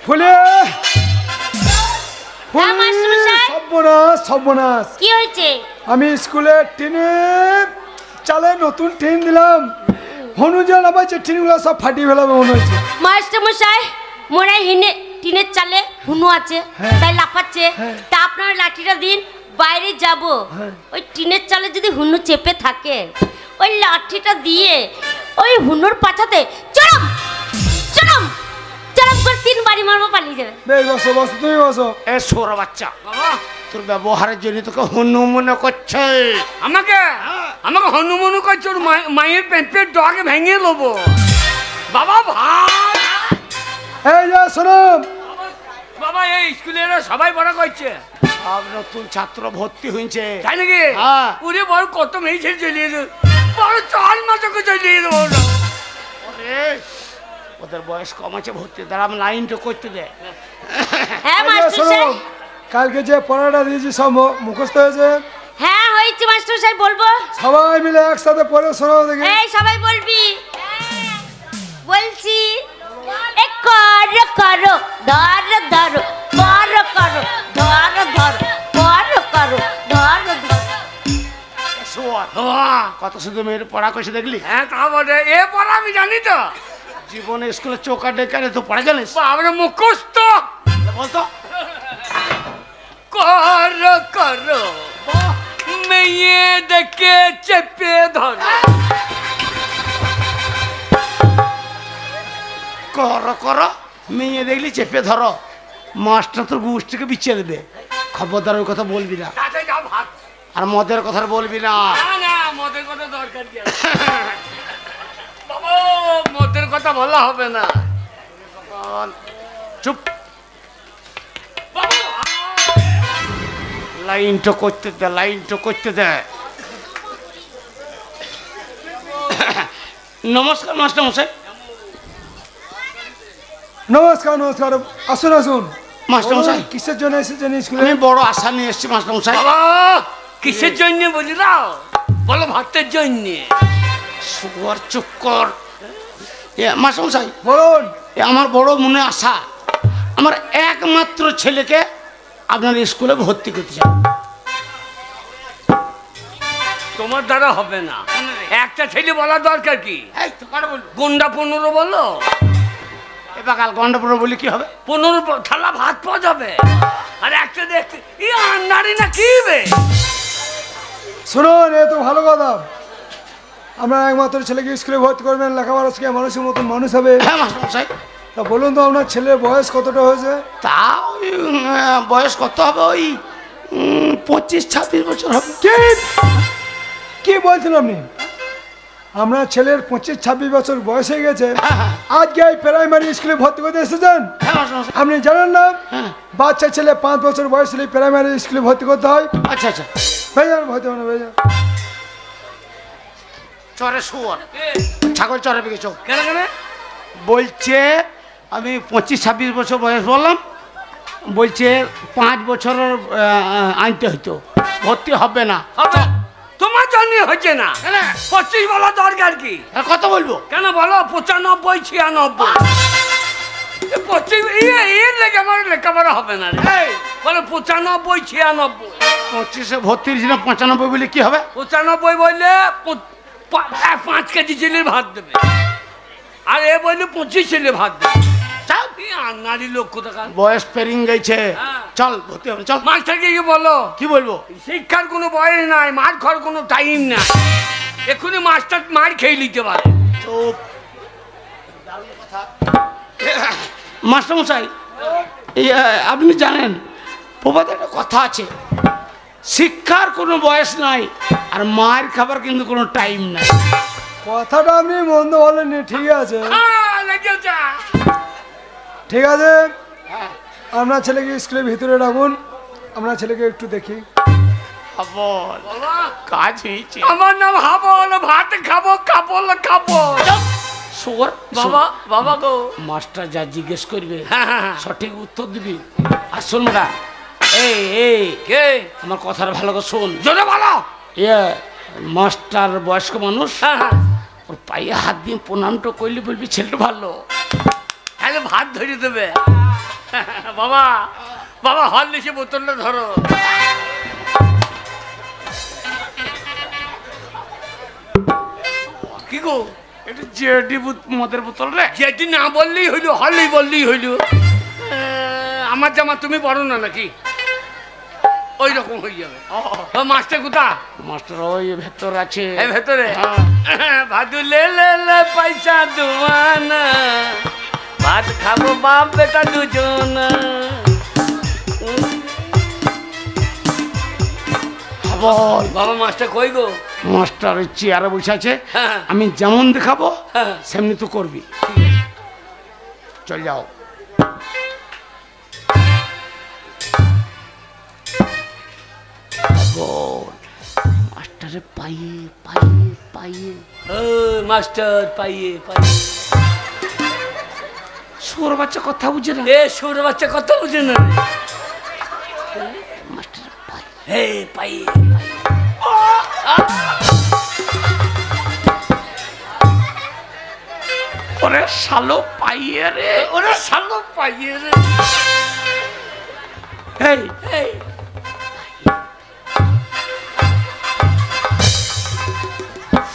ফুলে সর্বনাশ সর্বনাশ
কি হয়েছে
আমি স্কুলে টিনে চালে নতুন টিন দিলাম হনুজন আবার যে টিনগুলো সব ফাটিয়ে ফেলাবে মনে হচ্ছে
মাস্টার মশাই মনে হয় টিনের চালে হুনু আছে তাই লাফাচ্ছে তা আপনার লাঠিটা দিন
বাইরে যাব ওই টিনের চালে যদি হুন্নু চেপে থাকে ওই লাঠিটা দিয়ে ওই হুন্নুর পাছাতে চরম চরম চরম করে 3 বাড়ি মারবো, পালিয়ে যাবে।
বেশ বসো বসো, তুমি বসো।
এ সোরা বাচ্চা,
বাবা
তোর ব্যবহারের জন্য তোকে হনু মনে করছে।
আমাকে আমাকে হনুমনু করছে, ওর মায়ের পেটের ডগে ভেঙে নেবো। বাবা ভাই,
এই যে শোনো,
বাবা এই স্কুলে এরা সবাই বড় করছে,
সব নতুন ছাত্র ভর্তি হয়েছে।
তাই নাকি?
হ্যাঁ।
উড়ে বড় কত মেয়ে ছেড়ে চলিয়ে দেবো, বড় 4 মাসকে চলিয়ে দেবো।
ওরে, ওদের বয়স কম আছে, ভর্তি দাঁড়া, আমি লাইনটা করতে দে।
হ্যাঁ
এই যে
মাস্টার
শোনো,
সাহেব।
কালকে যে পড়াটা দিয়েছি সব মুখস্থ হয়েছে?
হ্যাঁ হয়েছে মাস্টার সাহেব, বলবো।
সবাই মিলে একসাথে পড়ে শোনাও দেখি।
এই সবাই বলবি, বলছি। এ করো করো ধরো ধরো, করো করো ধরো ধরো, করো করো ধরো ধরো।
শোয়ার কত শুধু মেয়ের পড়া করেছে দেখলি?
হ্যাঁ তা বটে, এ পড়া আমি জানি তো।
জীবনে স্কুলে চোখা ডেকারে তো পড়া জানিস?
আমরা মুখস্থ।
বলতো
করো করো মেয়ে দেখে চেপে ধরো।
করো করো মেয়ে দেখলি চেপে ধরো, মাস্টার তোর গোষ্ঠীকে বিছিয়ে দেবে। খবরদার ওই কথা বলবি না,
তাতে যাও ভাত।
আর মদের কথা বলবি না।
না না, মদের কথা দরকার কি আছে? বাবা মদের কথা বলা হবে না।
চুপ,
বাবা,
লাইনটা করতে দে, লাইনটা করতে দে। নমস্কার মাস্টার মশাই।
নমস্কার নমস্কার, আসুন আসুন।
মাস্টার মশাই,
বলুন, কিসের জন্য এসেছেন স্কুলে?
আমি বড় আশা নিয়ে এসেছি মাস্টার মশাই।
বাবা কিসের জন্য বলি দাও? বলো ভাতের জন্য।
সুগর চুপ কর। মাস্টার মশাই,
বলুন।
আমার বড় মনে আশা, আমার একমাত্র ছেলেকে আপনার স্কুলে ভর্তি করতে চাই।
তোমার দ্বারা হবে না, একটা ছেলে বলার দরকার কি?
এই তো কার বলবো?
গুন্ডা 15 বলো।
এবার কাল গন্ডাপুর বলি কি হবে?
15 থালা ভাত পাওয়া যাবে। আর একটা দেখতে ই আন্নারি না কি বে?
শুনুন, এ তো ভালো কথা। আপনার একমাত্র ছেলেকে স্কুলে ভর্তি করবেন, লেখাপড়া শিখে মানুষের মতন মানুষ হবে।
হ্যাঁ মাস্টার মশাই।
তা বলুন তো, আপনার ছেলের বয়স কতটা হয়েছে?
তা ওই বয়স কত হবে? ওই 25-26 বছর হবে।
কি বলছেন আপনি? আপনার ছেলের 25-26 বছর বয়স হয়ে গেছে, আজকে এই প্রাইমারি স্কুলে ভর্তি করতে এসেছেন?
হ্যাঁ মাস্টার মশাই।
আপনি জানেন না
হ্যাঁ।
বাচ্চা ছেলে 5 বছর বয়স হলে প্রাইমারি স্কুলে ভর্তি করতে হয়?
আচ্ছা আচ্ছা,
ভেজান ভর্তি হবে না, ভেজান।
চরে শুয়ার ছাগল চরে বেগেছ
কেন কেন?
বলছে আমি 25-26 বছর বয়স বললাম, বলছে 5 বছরের আনতে হইতো, ভর্তি হবে না।
হবে তোমার জন্য হচ্ছে না।
কেন?
25 বলা দরকার কি?
আর কত বলবো?
কেন বলো? 95-96। 25 এর লেগে আমার লেখাপড়া হবে না রে। বলো 95-96।
25-এ ভর্তির জন্য 95 বলে কি হবে?
95 বললে 5 কেজি ছেলের ভাত দেবে, আর এ বললে 25 ছেলে ভাত দেবে। আন্নারি লোক কোথাকার।
বয়স পেরিং গেছে,
হ্যাঁ।
চল ভর্তি হবে, চল।
মাস্টারকে কি বলো?
কি বলবো?
শিক্ষার কোনো বয়স নাই, মার খাওয়ার কোনো টাইম নাই। এক্ষুনি মাস্টার মার খেয়ে নিতে পারে।
চুপ। মাস্টার মশাই, আপনি জানেন প্রবাদে একটা কথা আছে, শিক্ষার কোনো বয়স নাই আর মায়ের খাবার কিন্তু কোনো টাইম নাই।
কথাটা আপনি মন্দ বলেননি, ঠিক আছে
লেগে যা।
ঠিক আছে। আপনার ছেলেকে স্কুলের ভিতরে রাখুন, আপনার ছেলেকে একটু দেখি।
বল,
বাবা,
কাজ হয়েছে।
আমার নাম হাবল, ভাত খাবো খাবল খাবো।
শোর
বাবা বাবা গো,
মাস্টার যা জিজ্ঞেস করবে
হ্যাঁ, হ্যাঁ, হ্যাঁ।
সঠিক উত্তর দিবি। আর শোন বেটা, এই
কে?
আমার কথাটা ভালো করে শোন।
জোরে বলো।
মাস্টার বয়স্ক মানুষ,
হ্যাঁ, হ্যাঁ।
ওর পায়ে হাত দিয়ে প্রণামটা করলে বলবি ছেলেটা ভালো।
তাহলে ভাত ধরে দেবে। বাবা বাবা হরলিক্সের বোতলটা ধরো। কি গো?
এটা জেডি মদের বোতল রে।
যেটি না বললেই হইল, হলেই বললেই হইল। আমার জামা তুমি পড়ো না নাকি? ওই রকম হয়ে যাবে। ও মাস্টার কোথা?
মাস্টার ওই ভেতর আছে।
এই ভেতরে?
হ্যাঁ।
ভাদু লে লে লে পয়সা দুয়ানা, ভাত খাবো বাপ বেটা দুজন।
বল
বাবা মাস্টার কই গো?
মাস্টার ওই চেয়ারে বসে আছে।
হ্যাঁ।
আমি যেমন দেখাবো
হ্যাঁ।
সেমনি তো করবি। চল যাও। বল মাস্টারে পাইয়ে পাইয়ে পাইয়ে।
ও মাস্টার পাইয়ে পাইয়ে।
শুয়োর বাচ্চা কথা বুঝে না।
এ শুয়োর বাচ্চা কত বুঝে না।
মাস্টারে পাইয়ে।
হে পাইয়ে পাইয়ে।
ওরে শালো পাইয়ে রে।
ওরে শালো পাইয়ে রে।
এই
এই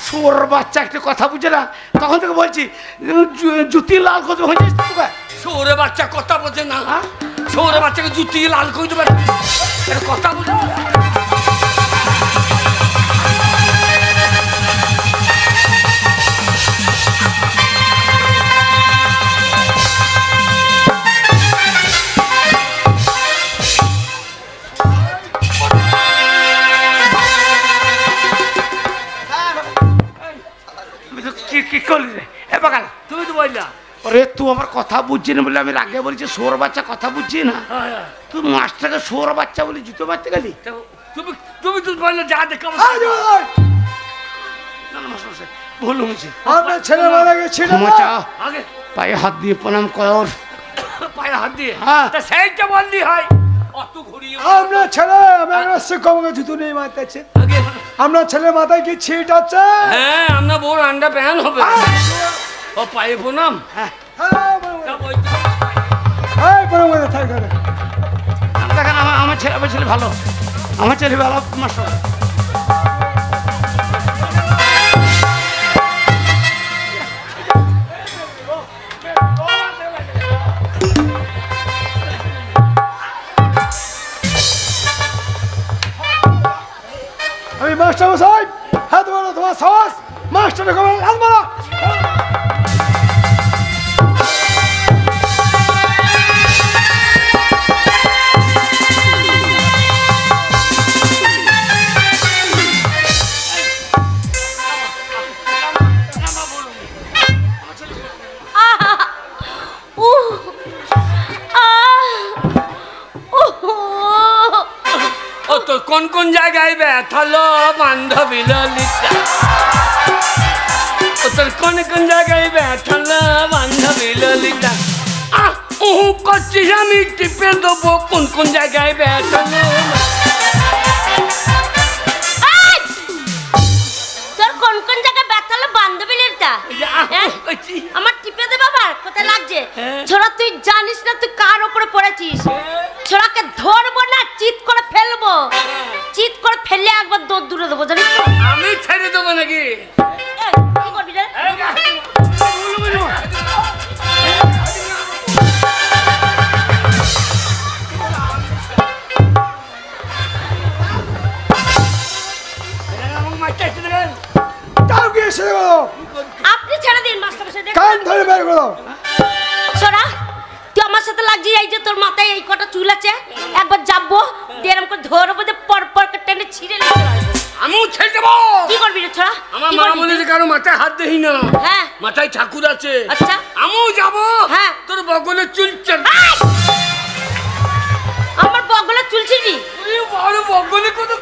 শুয়োর বাচ্চা একটা কথা বুঝে না, তখন থেকে বলছি জুতি লাল কত হয়ে যাচ্ছে তোকে।
শুয়োরে বাচ্চা কথা বোঝে না।
হ্যাঁ?
শুয়োরে বাচ্চাকে জুতি লাল করে দেবে। এটা কথা বুঝে না।
কি করলি রে? এ বাগাল
তুমি তো বললা।
ওরে তুই আমার কথা বুঝছি না বলে আমি রাগে বলছি শুয়োর বাচ্চা কথা বুঝছি না। তুই মাস্টারকে শুয়োর বাচ্চা বলে জুতো মারতে গেলি।
তুমি তুমি তো বললে যা দেখো।
ভুল হয়েছে।
আপনার ছেলে মারা গেছে
ক্ষমা চা।
আগে
পায়ে হাত দিয়ে প্রণাম কর।
পায়ে হাত দিয়ে।
হ্যাঁ।
তা সেইটা বললি হয়। অত ঘুরিয়ে
আপনার ছেলে আমার শিক্ষককে জুতো নিয়ে মারতেছে।
আগে
আপনার ছেলে মাথায় কি ছিট আছে?
হ্যাঁ আমরা বউর আন্ডা প্যান হবে। ও পায়ে প্রণাম।
হ্যাঁ
তা বলতে হবে।
দেখেন আমার ছেলে ভালো, আমার ছেলে ভালো মাস্টার।
আমি মাস্টার মশাই, হাত মারো তোমার সাহস, মাস্টারের খবর হাত মারো।
ও তো কোন কোন জায়গায় ব্যথালো বান্ধবী ললিতা? ও তোর কোন কোন জায়গায় ব্যথালো বান্ধবী ললিতা? করছিস আমি টিপে দেবো কোন কোন জায়গায় ব্যথালো।
তোর কোন কোন জায়গায় ব্যথালো বান্ধবী ললিতা? আমার টিপে দে বাবা, কোথায় লাগছে? ছোড়া তুই জানিস না তুই কার উপরে পড়েছিস? ছোড়াকে ধরবো না, চিৎ করে ফেলবো। চিৎ করে ফেললে একবার দৌড় দূরে দেবো, জানিস তো?
আমি ছেড়ে দেবো নাকি?
কি করবি রে? আপনি ছেড়ে দিন মাস্টারমশাই।
কান ধরে বের করো।
ছোড়া তুই আমার সাথে লাগছিস, এই যে তোর মাথায় এই কটা চুল আছে, একবার যাবো দিয়ে এরকম করে ধরবো, যে পর পর করে টেনে ছিঁড়ে নিতে হবে।
আমিও ছেড়ে দেবো।
কি করবি রে ছোড়া?
আমার
কি
মা
করবি
বলে
তুই?
যে কারো মাথায় হাত দেই না।
হ্যাঁ।
মাথায় ঠাকুর আছে।
আচ্ছা।
আমিও যাবো।
হ্যাঁ।
তোর বগলে চুল
আমার বগলে চুল ছিঁড়বি?
বড় বগলে কত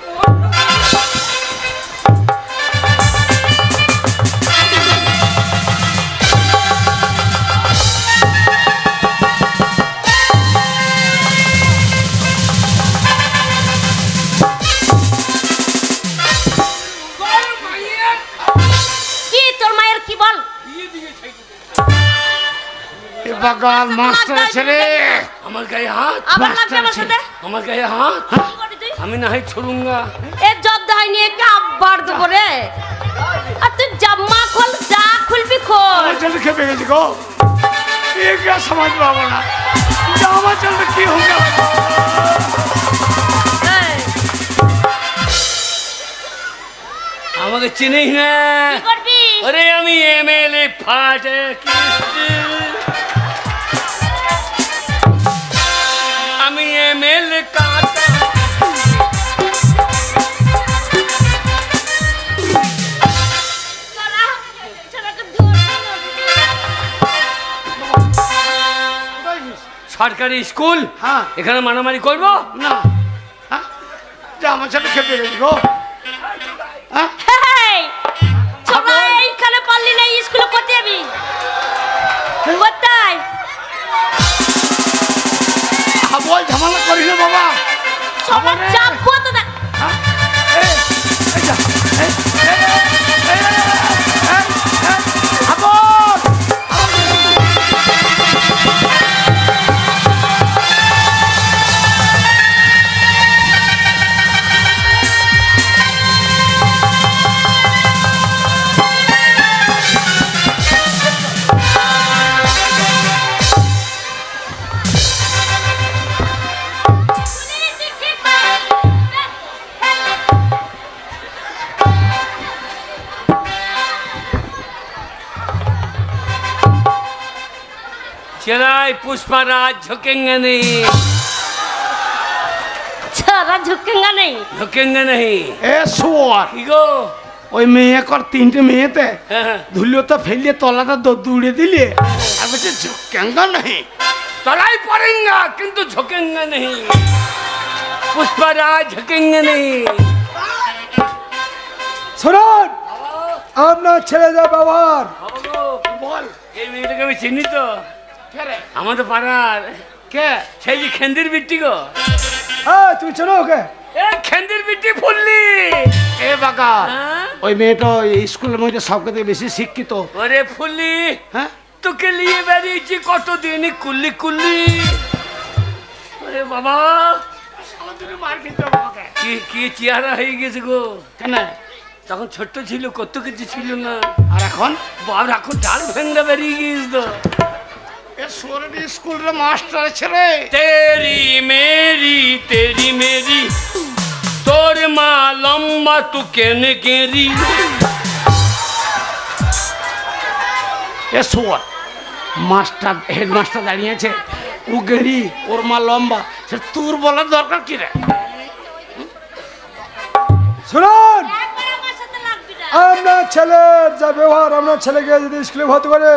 বাগাল মাস্টার ছেলে
আমার গায়ে হাত।
আবার লাগবে আমার সাথে?
আমার গায়ে হাত।
কি করবি তুই?
আমি না হয় ছড়ুঙ্গা।
এ জব্দ হয়নি, একে আব্বার দেবো রে। আর তুই জামা খোল, যা খুলবি খোল।
আমার ছেলে খেপে গেছি গো, क्या समझ पाबो ना, আমার ছেলে কি হয়ে গেল?
চিনিস না?
কি করবি?
ওরে আমি এমএলএ ফাটে আমি এমএলএ কাটা সরকারি স্কুল।
হ্যাঁ।
এখানে মারামারি করবো
না, হ্যাঁ? যা আমার সাথে খেপে গেলি গো। হ্যাঁ?
ছোড়া এইখানে পারলি না, স্কুলে করতে যাবি কোথায়?
বল ঝামেলা করিস না বাবা।
সবার চাপবো তো দেখ।
হ্যাঁ? এই, এই যা, এই, এই, এই, আবল!
चलाए पुष्पराज झुकेंगे नहीं,
ছাড়া ঝুঁকেঙ্গা নেই।
झुकेंगे नहीं।
এ শুয়ার,
কি গো?
ওই মেয়ে কর তিনটে মেয়েতে
হ্যাঁ,
ধুলিও তো ফেলিয়ে তলাটা দৌড়ে দিলে আর বলছে কেঙ্গা নেই।
तलाई पड़ेगा किंतु झुकेंगे नहीं, पुष्पराज झुकेंगे नहीं।
শুনুন, আপনার ছেলে যা ব্যবহার,
বল
এই মেয়েটাকে আমি চিনি তো,
কে রে?
আমাদের পাড়ার
কে?
সেই যে খেন্দির বিট্টি গো।
হ্যাঁ তুমি চেনো ওকে?
এ খেন্দির বিট্টি ফুললি।
এ বাকা,
হ্যাঁ?
ওই মেয়েটা এই স্কুলের মধ্যে সবকে থেকে বেশি শিক্ষিত।
ওরে ফুললি,
হ্যাঁ,
তোকে নিয়ে বেরিয়েছি কতদিন কুল্লি কুল্লি। ওরে বাবা,
মার খেতে হবে আমাকে।
কি কি চেহারা হয়ে গেছে গো।
কেন?
তখন ছোট্ট ছিল, কত কিছু ছিল না।
আর এখন
বাবার এখন ডাল ভেঙ্গা বেরিয়ে গিয়েছ তো।
এ সোরের স্কুলের মাস্টার ছেলে।
তেরি মেরি তোর মা লম্বা তু কেনে গেরি।
এ সোর মাস্টার, হেডমাস্টার দাঁড়িয়েছে, ও গেড়ি, ওর মা লম্বা, সে তোর বলার দরকার কি রে?
শুনুন,
একবার আমার সাথে লাগবি না।
আপনার ছেলের যা ব্যবহার, আপনার ছেলেকে যদি স্কুলে ভর্তি করে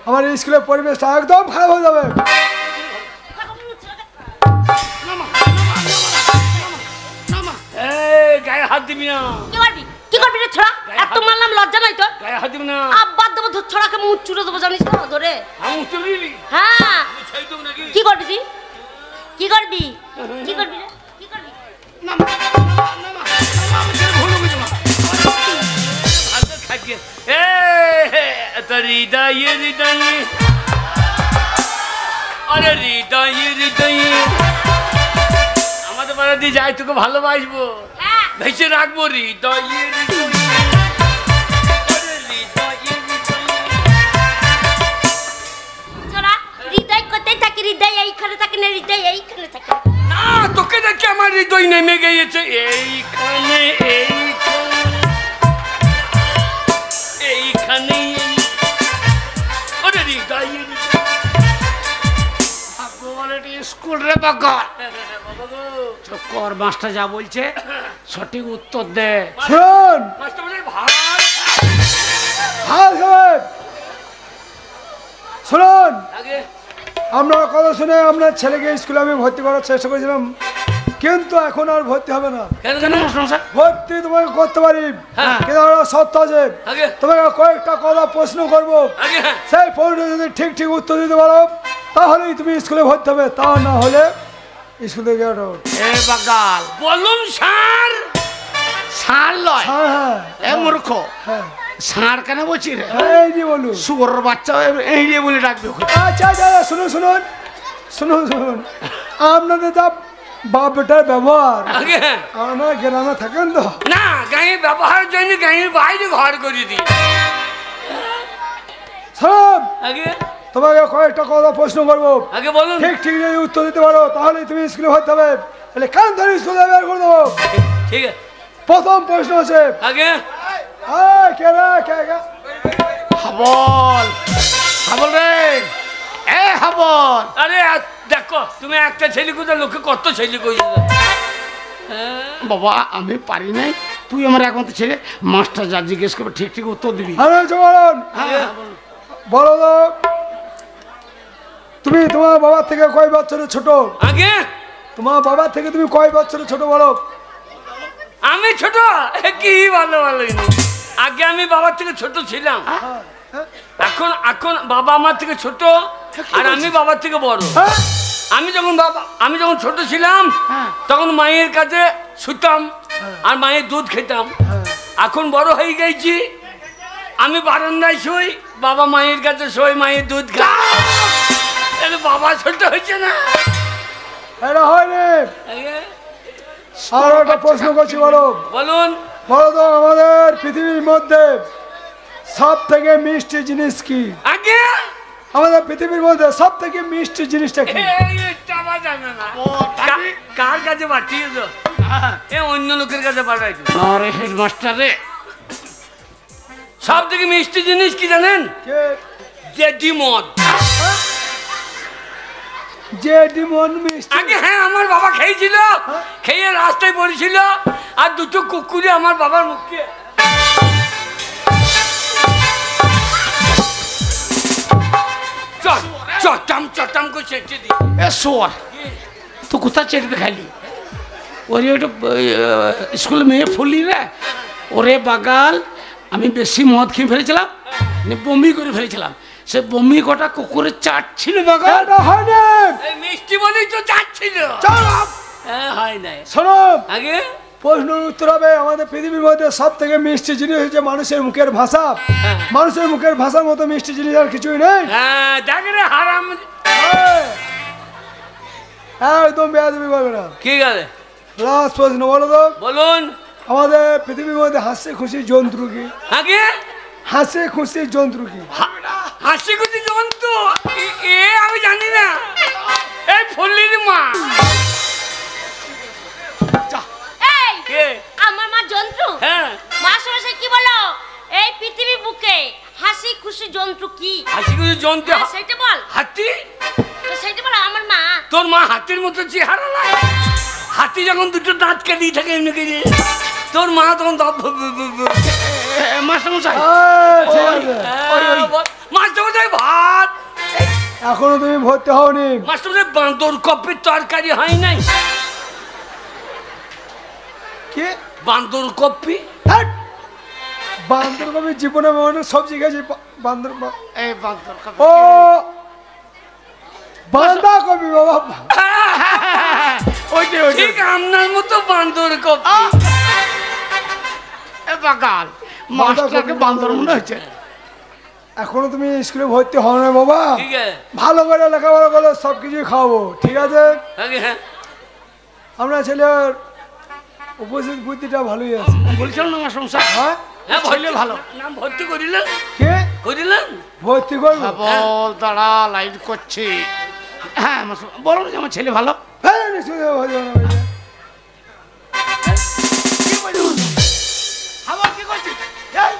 আমার স্কুলের পরিবেশটা একদম খারাপ হয়ে যাবে।
এই গায়ে হাত দিবি না,
কি করবি? কি করবি রে ছোড়া? এত মারলাম, লজ্জা নাই তোর?
গায়ে হাত দিবি না।
আব্বা দেবো তোর ছোড়াকে মুখ চুড়ে দেবো, জানিস তো ধরে।
আমি চলিলি
হ্যাঁ,
সেই তো নাকি।
কি করবি তুই? কি করবি? কি করবি রে? কি করবি?
হাতে থাকিয়ে এ তোর হৃদয়ে হৃদয়ে, আরে হৃদয়ে হৃদয়ে আমাদের পাড়া দিয়ে যাই, তোকে ভালোবাসবো,
হ্যাঁ,
ভেসে রাখবো হৃদয়ে হৃদয়ে। আরে হৃদয়ে হৃদয়ে।
ছোড়া হৃদয় কোথায় থাকে? হৃদয় এইখানে থাকে না, হৃদয় এইখানে থাকে।
না, তোকে দেখে আমার হৃদয় নেমে গিয়েছে এইখানে, এইখানে, এইখানে। আরে হৃদয়ে হৃদয়ে।
স্কুল রে বাকা,
বাবা গো,
কর মাস্টার যা বলছে সঠিক উত্তর দে।
শুনুন,
মাস্টারমশাই ভাত।
হাল খাবেন। শুনুন,
আগে
আপনার কথা শুনে আপনার ছেলেকে স্কুলে আমি ভর্তি করার চেষ্টা করেছিলাম, কিন্তু এখন আর ভর্তি হবে না।
কেন
কেন
কেন?
মাস্টার?
ভর্তি তোমাকে করতে পারি,
হ্যাঁ।
কিন্তু একটা শর্ত আছে।
আগে
তোমাকে কয়েকটা কথা প্রশ্ন করবো,
আগে হ্যাঁ।
সেই প্রশ্ন যদি ঠিক ঠিক উত্তর দিতে পারো তাহলেই তুমি স্কুলে ভর্তি হবে, তা না হলে স্কুল থেকে গেট আউট।
এ বাকাল,
বলুন স্যার।
সার লয়।
হ্যাঁ হ্যাঁ
এ মূর্খ,
হ্যাঁ,
সার কেন বলছি রে?
এই যে বলুন।
শুয়োরের বাচ্চা এই যে বলে ডাকবে ওকে।
আচ্ছা আচ্ছা, শুনুন শুনুন শুনুন শুনুন, আপনাদের যা বাপ বেটার ব্যবহার,
আগে হ্যাঁ।
আপনারা গ্রামে থাকেন তো,
না, গায়ে ব্যবহারের জন্য গায়ের বাইরে ঘর করে দিই।
সব
আগে
তোমাকে কয়েকটা কথা প্রশ্ন করবো,
আগে বলুন।
ঠিক ঠিক যদি উত্তর দিতে পারো তাহলে তুমি স্কুলে ভর্তি হবে, তাহলে কান ধরে স্কুলে বের করে দেবো।
ঠিক আছে।
প্রথম প্রশ্ন আছে,
আগে
কে রে কে কে
হাবল হাবল রে এ হাবল
আরে দেখো তুমি একটা ছেলে কোথায় লোকে কত ছেলে কইছে
বাবা আমি পারি নাই তুই আমার একমাত্র ছেলে মাস্টার যা জিজ্ঞেস করবে ঠিক ঠিক উত্তর দিবি
আরে চলুন
হ্যাঁ,
বলো তো তুমি তোমার বাবার থেকে কয় বছরের ছোট?
আগে
তোমার বাবার থেকে তুমি কয় বছরের ছোট বলো?
আমি ছোট কি ভালো ভালো আগে আমি বাবার থেকে ছোট ছিলাম এখন এখন বাবা আমার থেকে ছোট আর আমি বাবার থেকে বড়
হ্যাঁ?
আমি যখন ছোট ছিলাম
হ্যাঁ।
তখন মায়ের কাছে শুতাম আর মায়ের দুধ খেতাম এখন বড় হয়ে গেছি আমি বারান্দায় শুই বাবা মায়ের কাছে শুই মায়ের দুধ খাই বাবা ছোট হয়েছে না
এটা হয়নি। আর একটা প্রশ্ন করছি বলো
বলুন
বলো তো আমাদের পৃথিবীর মধ্যে সব থেকে মিষ্টি জিনিস কি?
আগে
আমাদের পৃথিবীর মধ্যে সব থেকে মিষ্টি জিনিসটা কি?
জানে না কার কাছে পাঠিয়েছ অন্য লোকের কাছে পাঠাইছো
আরে হেডমাস্টার রে
সব থেকে মিষ্টি জিনিস কি জানেন
কে?
জেডি মদ
যে ডিমন মিষ্টি
আগে হ্যাঁ আমার বাবা খেয়েছিল খেয়ে রাস্তায় পড়েছিল আর দুটো কুকুরে আমার বাবার মুখে চটাম চটাম করে চেটে দিই
এ সোর তো কোথায় চেটে খালি ওরে ওটা স্কুলে মেয়ে ফুলি রে ওরে বাগাল আমি বেশি মদ খেয়ে ফেলেছিলাম বমি করে ফেলেছিলাম সে বমি কটা কুকুরের চাট ছিল বাগাল
এটা হয়নি।
এই মিষ্টি বলেই তো যাচ্ছিল হ্যাঁ হয় নাই
শোনো
আগে
প্রশ্নের উত্তর হবে আমাদের পৃথিবীর মধ্যে সব থেকে মিষ্টি জিনিস হচ্ছে মানুষের মুখের ভাষা। মানুষের মুখের ভাষার মতো মিষ্টি জিনিস আর কিছুই নেই।
হ্যাঁ দেখ রে হারাম
একদম বেয়াদবি করবে না।
কি গেলে
লাস্ট প্রশ্ন বলো তো
বলুন
আমাদের পৃথিবীর মধ্যে হাসি খুশি জন্তু কি?
আগে
হাসি খুশি জন্তু কি?
হাসি খুশি জন্তু এ আমি জানি না এই ফুল্লির মা
এই
কে
আমার মা জন্তু
হ্যাঁ
মা সমস্যা কি বলো এই পৃথিবী বুকে হাসি খুশি জন্তু কি?
হাসি খুশি জন্তু
হ্যাঁ, সেটা বল
হাতি
তো সেটা বলো আমার মা
তোর মা হাতির মতো চেহারা নাই হাতি যখন দুটো দাঁত কাটিয়ে থাকে এমনি করে তোর মা তখন
মাস্টার মশাই
ঠিক আছে।
মাস্টার ভাত
এখনো তুমি ভর্তি হওনি।
মাস্টার বাঁদর কপির তরকারি হয় নাই
কি
বাঁদর কপি
হ্যাট! বান্দর কবি জীবনে মনে সবজি গেছি বান্দর
এই বান্দর
ও বান্দা কবি বাবা
ওইটাই ওইটাই
ঠিক আপনার মতো বাঁদর কপি
এ বাগাল মাস্টারকে বান্দর মনে হচ্ছে
এখনো তুমি স্কুলে ভর্তি হও না বাবা।
ঠিক আছে
ভালো করে লেখাপড়া করলে সব কিছুই খাওয়াবো ঠিক আছে।
আগে হ্যাঁ
আমরা ছেলের উপস্থিত বুদ্ধিটা ভালোই আছে।
বলছিল না মাস্টার মশাই
হ্যাঁ
হ্যাঁ
ছেলে ভালো
নাম ভর্তি করিলেন
কে
করিলেন
ভর্তি করবো?
বল দাঁড়া লাইট করছি হ্যাঁ মাস্টার বলো না যে আমার ছেলে ভালো
হ্যাঁ, নিশ্চয়ই ভর্তি করবো।
হাবল কি করছিস এই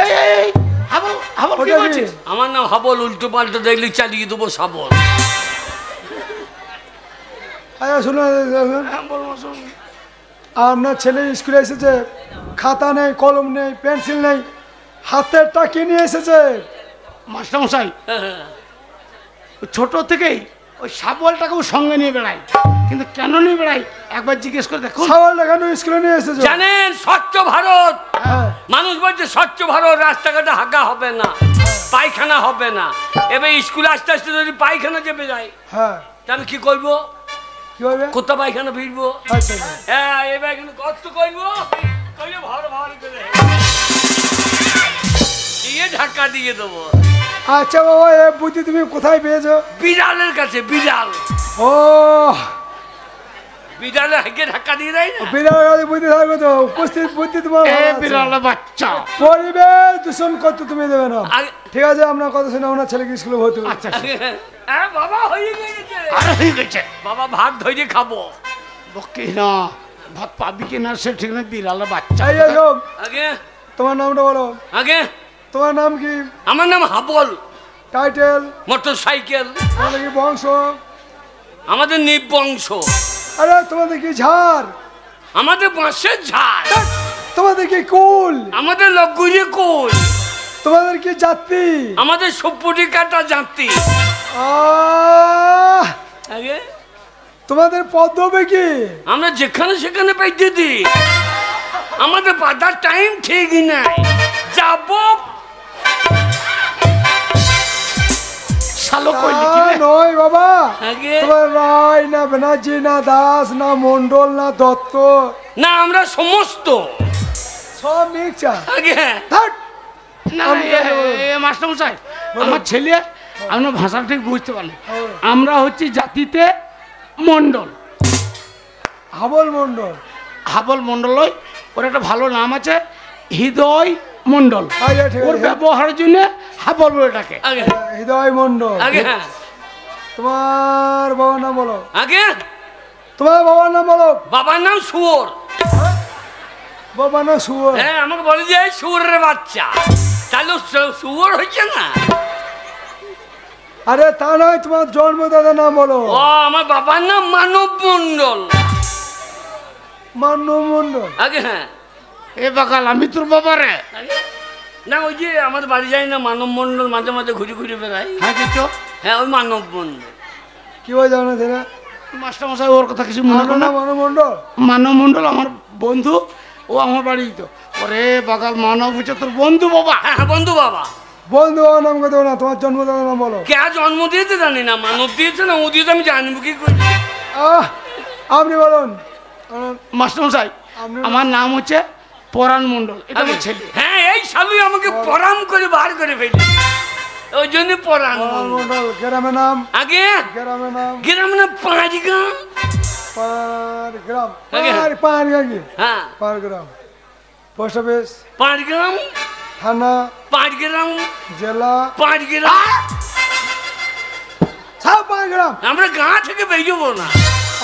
এই এই হাবল হাবল কি
ওটা কি?
করছিস
আমার নাম হাবল উল্টো পাল্টো দেখলে চালিয়ে দেবো সাবল
আচ্ছা শুনুন
হ্যাঁ বল মাস্টার
আপনার ছেলে স্কুলে এসেছে খাতা নেই কলম নেই পেন্সিল নেই হাতের টাকি নিয়ে এসেছে।
মাস্টার মশাই ছোট থেকেই ওই শাবলটাকেও সঙ্গে নিয়ে বেড়াই কিন্তু কেন নিয়ে বেড়াই একবার জিজ্ঞেস করে দেখুন
সওয়ালটা কেন স্কুলে নিয়ে এসেছে?
জানেন স্বচ্ছ ভারত
হ্যাঁ
মানুষ বলছে স্বচ্ছ ভারত রাস্তাঘাটে হাঁকা হবে না পায়খানা হবে না এবার স্কুলে আস্তে আস্তে যদি পায়খানা চেপে যায়
হ্যাঁ
তা আমি কি করবো
কি হবে?
কোথা পায়খানা ভিড়বো
আচ্ছা
হ্যাঁ এবার কিন্তু কষ্ট করবো করলে ভার ভার করে দিয়ে ধাক্কা দিয়ে দেবো
আচ্ছা বাবা এ বুদ্ধি তুমি কোথায় পেয়েছো?
বিড়ালের কাছে বিড়াল
ও
বিড়ালে হেঁকে ধাক্কা দিয়ে দেয় না
বিড়াল গাড়ি বুদ্ধি থাকবে তো উপস্থিত বুদ্ধি তোমার
এ
ভালো আছে।
বিড়াল বাচ্চা
পরিবেশ দূষণ করতে তুমি দেবে না।
আগে-
ঠিক আছে আপনার কথা শুনে আপনার ছেলেকে স্কুলে ভর্তি করবো।
আচ্ছা
হ্যাঁ বাবা হয়ে গেছে
আর হয়ে গেছে
বাবা ভাত ধরে খাবো
বকে না ভাত পাবি কিনা সে ঠিক না বিড়াল বাচ্চা
এই যে শোন,
আগে
তোমার নামটা বলো।
আগে
তোমার নাম কি?
আমার নাম হাবল।
টাইটেল?
Motor cycle.
তোমাদের কি বংশ?
আমাদের নিবংশ।
আরে তোমাদের কি ঝাড়?
আমাদের বাঁশের ঝাড়।
তোমাদের কি কুল?
আমাদের লগুড়ি কুল।
তোমাদের কি জাতি?
আমাদের সপুটি কাটা জাতি। আগে
তোমাদের পদ্মবে কি?
আমরা যেখানে সেখানে পাইতে দিই। আমাদের বাধার টাইম ঠিকই নাই। যাব
শালো কইলি কি রে?
নয় বাবা,
আগে
তোমার রায় না ব্যানার্জি না দাস না মন্ডল না দত্ত,
না আমরা সমস্ত
সব মিক্সা।
আগে
না মাস্টার মশাই, আমার ছেলে আপনার ভাষা ঠিক বুঝতে পারলেন। আমরা হচ্ছি জাতিতে মন্ডল,
হাবল মন্ডল।
হাবল মন্ডল নয়, ওর একটা ভালো নাম আছে হৃদয় মন্ডল।
আচ্ছা, ঠিক
ওর
আছে।
ব্যবহারের জন্য হাবল বলে ডাকে।
আগে
হৃদয় মন্ডল।
আগে
তোমার বাবার নাম বলো।
আগে
তোমার বাবার নাম বলো।
বাবার নাম শুয়োর।
বাবার নাম শুয়োর।
হ্যাঁ, আমাকে বলে যে শুয়োরের বাচ্চা, তাহলে শুয়োর হচ্ছে না।
আরে তা নয়, তোমার জন্মদাতার নাম বলো।
ও আমার বাবার নাম মানব মন্ডল।
মান্য মন্ডল।
আগে হ্যাঁ
এ বাকাল আমি তোর বাবারে।
আগে না, ওই যে আমাদের বাড়ি যাই না মানব মন্ডল, মাঝে মাঝে ঘুরে ঘুরে বেড়াই।
হ্যাঁ কিছু
হ্যাঁ, ওই মানব মন্ডল।
কি বলে জানো ছেলে?
মাস্টার মশাই ওর কথা কিছু মনে করো না।
মানব মন্ডল।
মানব মন্ডল আমার বন্ধু, ও আমার বাড়ি তো। ওরে বাকাল মানব হচ্ছে তোর বন্ধু বাবা।
হ্যাঁ হ্যাঁ, বন্ধু বাবা।
বন্ধু বাবার নাম কথা না, তোমার জন্মদাতার নাম বলো।
কে জন্ম দিয়েছে জানি না, মানব দিয়েছে না ও দিয়েছে আমি জানবো কি করে?
আপনি বলুন।
মাস্টার মশাই আমার নাম হচ্ছে পরাণ মন্ডল, এটা আমার ছেলে।
হ্যাঁ, এই শালুই আমাকে পরাম করে বার করে ফেলি, ওই জন্য পরাণ মন্ডল।
মন্ডল। গ্রামের নাম?
আগে
গ্রামের নাম?
গ্রাম না পাঁচগ্রাম।
গ্রাম?
আগে।
পাঁচগ্রাম কি?
হ্যাঁ,
পাঁচগ্রাম। Post office?
পাঁচগ্রাম।
থানা?
পাঁচগ্রাম।
জেলা?
পাঁচগ্রাম।
সব পাঁচগ্রাম।
আমরা গাঁ থেকে বেরোবো না।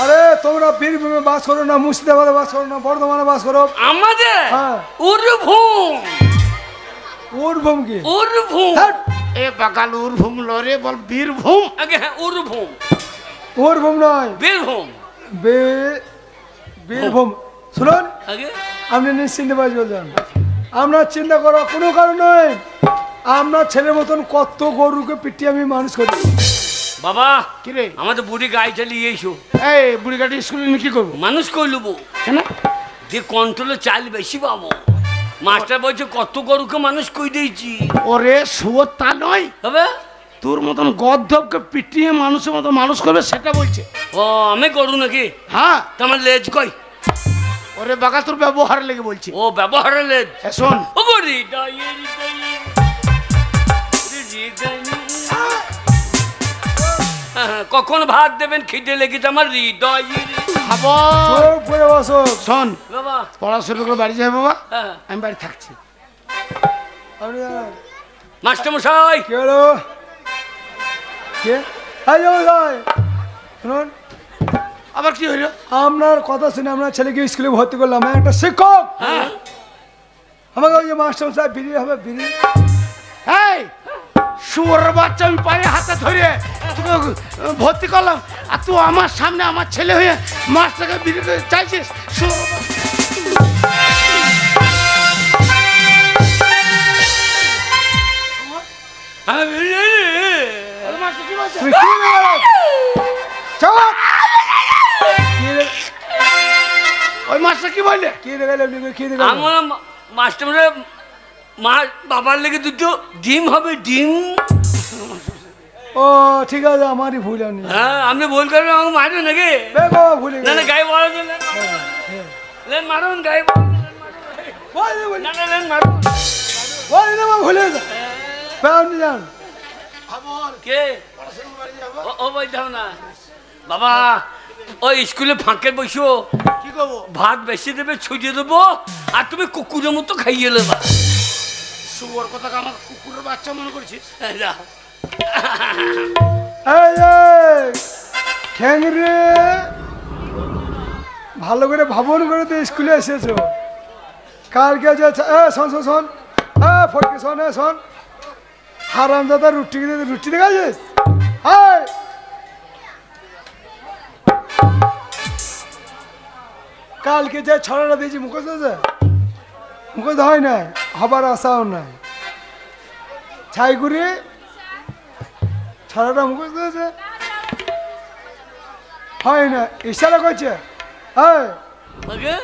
আরে তোমরা বীরভূমে বাস করো না, মুর্শিদাবাদে বাস করো না, বর্ধমানে বাস করো?
আমাদের
হ্যাঁ।
উরভূম।
উরভূম কি?
উরভূম।
ধ্যাৎ,
এ বাকাল উরভূম লরে বল বীরভূম।
আগে হ্যাঁ, উরভূম।
উরভূম নয়,
বীরভূম।
বীরভূম। শুনুন,
আগে
আপনি নিশ্চিন্তে বাস বলছেন, আপনার চিন্তা করার কোনো কারণ নয়। আপনার ছেলের মতন কত গরুকে পিটিয়ে আমি মানুষ করি।
বাবা
কি রে?
আমাদের বুড়ি গাড়ি চালিয়ে এসো,
এই বুড়ি গাড়ি স্কুলে নিয়ে কি করবো?
মানুষ করলবো
কেন?
যে কন্ট্রোলে চাল বেশি পাবো। মাস্টার বলছে কত গরুকে মানুষ কই দিয়েছি।
ওরে শুয়োর তা নয়,
হবে
তোর মতন গদ্ধবকে পিটিয়ে মানুষের মতো মানুষ করবে সেটা বলছে।
ও আমি করু নাকি?
হ্যাঁ,
তোমার লেজ কই?
ওরে বাকা তোর ব্যবহার লেগে বলছি।
ও ব্যবহারের লেজ।
এ শোন,
ও গরি হৃদয়ে হৃদয়ে কখন ভাত দেবেন খিদে লেগেছে আমার হৃদয়ে।
খাবো।
চোখ পড়ে বসো।
শোন,
বাবা
পড়াশোনা করে বাড়ি যাবে বাবা,
হ্যাঁ।
আমি বাড়ি থাকছি।
আপনি
মাস্টার মশাই
কে হলো? কে? এই যে ভাই, শুনুন,
আবার কি হইলো?
আপনার কথা শুনে আপনার ছেলেকে স্কুলে ভর্তি করলাম। আমি একটা শিক্ষক।
হ্যাঁ
আমাকে ওই যে মাস্টার সাহেব বিড়ি হবে বিড়ি।
এই শুয়োরের বাচ্চা, আমি পায়ে হাতে ধরে তোকে ভর্তি করলাম, আর তুই আমার সামনে আমার ছেলে হয়ে মাছটাকে বিক্রি করে চাইছিস? শুয়োরের বাচ্চা। ওই মাছটা কি বলছে?
তুমি কি দেখালে? চুপ! কি দে-
ওই মাছটা কি বললে?
কি দেখালে আপনি? কি দেখালে?
আমার মাস্টার মশাই মা বাবার লেগে দুটো ডিম হবে, ডিম।
ও ঠিক আছে, আমারই ভুল আমি।
হ্যাঁ, আপনি ভুল করবেন আমাকে মারবেন নাকি?
দেখো ভুলে
না না,
গেছি।
গায়ে বলা দিলেন, লেন মারুন গায়ে বলা দিলেন।
বলে বলে
না না, লেন মারুন।
বলে না, ভুলে যা। আপনি যান।
কে? ও বলতাম না বাবা, ওই স্কুলে ফাঁকে বসো,
কি করবো?
ভাত বেশি দেবে, ছুটিয়ে দেবো, আর তুমি কুকুরের মতো খাইয়ে নেবা।
শুয়োর কথা আমার কুকুরের বাচ্চা মনে করছিস?
এই যা।
এই ঠ্যাংরে, ভালো করে ভাবন করে তো স্কুলে এসেছো। কালকে যে শোন শোন শোন ফটকে শোন শোন হারাম দাদা রুটি দেখাছিস কালকে যে ছড়াটা দিয়েছি মুখস্থ আছে মুখস্থ হয় নাই হবার আশাও নাই ছাইগুড়ি ছড়াটা মুখস্থ আছে হয় না ইশারা করছে হ্যাঁ
আগে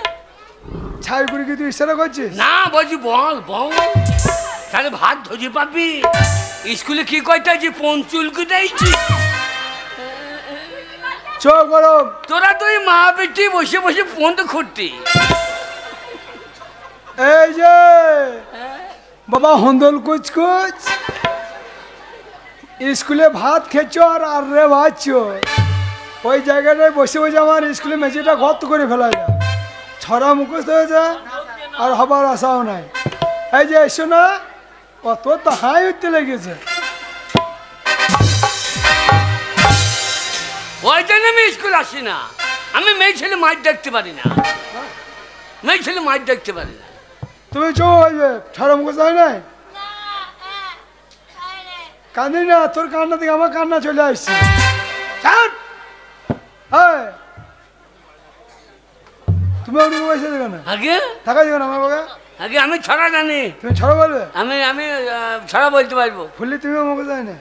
ছাইগুড়ি কি তুই ইশারা করছিস
না বলছি বল বল তাহলে ভাত ধরে পাবি স্কুলে কি কইতে আছি পঞ্চুলকে দেইছি
চোখ গরম
তোরা তুই মা বেটি বসে বসে ফোন তো খুঁড়তি
এই যে বাবা হন্দল কুচকুচ স্কুলে ভাত খেয়েছ আর রে ভাজছ ওই জায়গাটায় বসে বসে আমার স্কুলে মেঝেটা গর্ত করে ফেলা যায় ছড়া মুখস্থ হয়েছে আর হবার আশাও নাই এই যে এসো না কত তো হাই উঠতে লেগেছে
ওই জন্য আমি স্কুল আসি না আমি মেয়ে ছেলে মাছ দেখতে পারি না মেয়ে ছেলে মাছ দেখতে পারি না
তুমি চো ছড়া মুখস্থ হয় নাই কাঁদি না তোর কান্না থেকে আমার কান্না চলে আসছে তুমি ওরকম বসে দেবে না
আগে
থাকা যাবে না আমার বাবা
আগে আমি ছড়া জানি
তুমি ছড়া বলবে
আমি আমি ছড়া বলতে পারবো
ফুললি তুমি আমাকে যায় না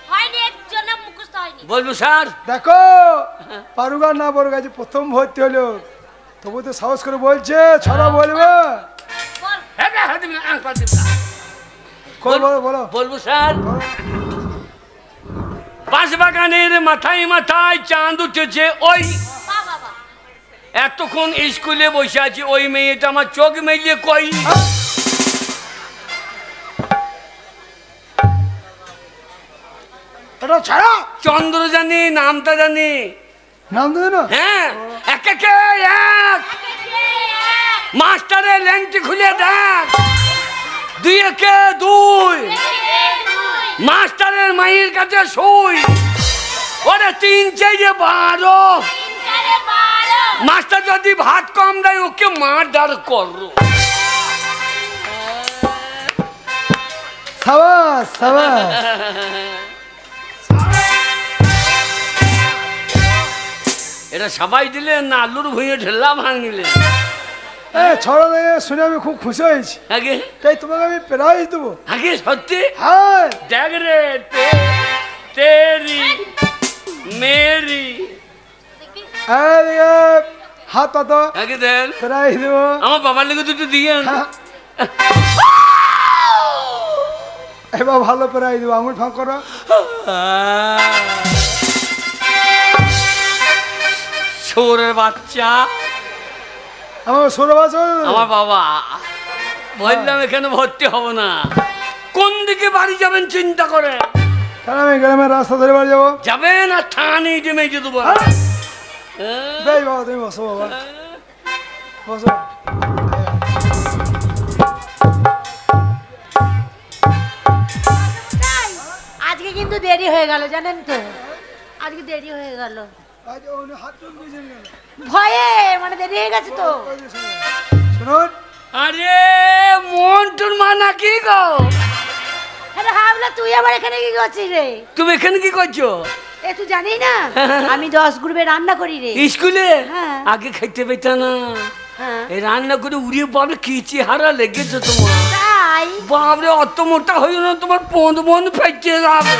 হয়নি একজন মুখস্থ হয়নি
বলবো স্যার
দেখো পারুগা না পারুগা যে প্রথম ভর্তি হলো তবু তো সাহস করে বলছে ছড়া বলবে
বল
বলো বলো
বলবো স্যার বাঁশ বাগানের মাথায় মাথায় চাঁদ উঠেছে ওই
বাবা
এতক্ষণ স্কুলে বসে আছি ওই মেয়েটা আমার চোখ মেলিয়ে কই
এটা ছড়া
চন্দ্র জানি নামটা জানি
নাম দেবে না
হ্যাঁ এক একে এক মাস্টারের ল্যাংটি খুলে দেখ দুই একে দুই মাস্টারের মায়ের কাছে শুই ওরে 3 4 12 মাস্টার যদি ভাত কম দেয় ওকে মারধর করো
সাবাস সাবাস
এটা সবাই দিলেন না আলুর ভুঁয়ে ঢেলা ভাঙিলেন
ছড়া দিয়ে শুনে আমি খুব খুশি হয়েছি
আগে
তাই তোমাকে আমি প্রাইজ দেবো
আগে সত্যি
হ্যাঁ
দেখ রে তেরি মেরি
হাত পাত
আগে দেন
প্রাইজ দেবো
আমার বাবার লেগে দুটো দিয়েন
হ্যাঁ। এবার ভালো প্রাইজ দেবো আঙুল ফাঁক করো
শোরের বাচ্চা
আমার সৌরভ
আমার বাবা বললাম এখানে ভর্তি হব না কোন দিকে বাড়ি যাবেন চিন্তা করে
তাহলে আমি গ্রামের রাস্তা ধরে বাড়ি যাবো
যাবেন আর থানে মেজে দেবো
দেই বাবা তুমি বসো বাবা বসো
আজকে কিন্তু দেরি হয়ে গেল জানেন তো আজকে দেরি হয়ে গেল
আজ ওনে হাত তুল বুঝেন কেন
ভয়ে মানে দেরি হয়ে গেছে তো
শুনুন
আরে মন্টুর মা নাকি গো
আরে হাবলা তুই আবার এখানে কি করছিস রে
তুমি এখানে কি করছো
এ তুই জানিস না আমি 10 গ্রুপে রান্না করি রে
স্কুলে
হ্যাঁ।
আগে খাইতে পেত না
হ্যাঁ
এই রান্না করে উড়িয়ে বাবরে কি চেহারা লেগেছে তোমার
তাই
বাবরে অত মোটা হইও না তোমার পন্দ বন্ধ ফেটে যাবে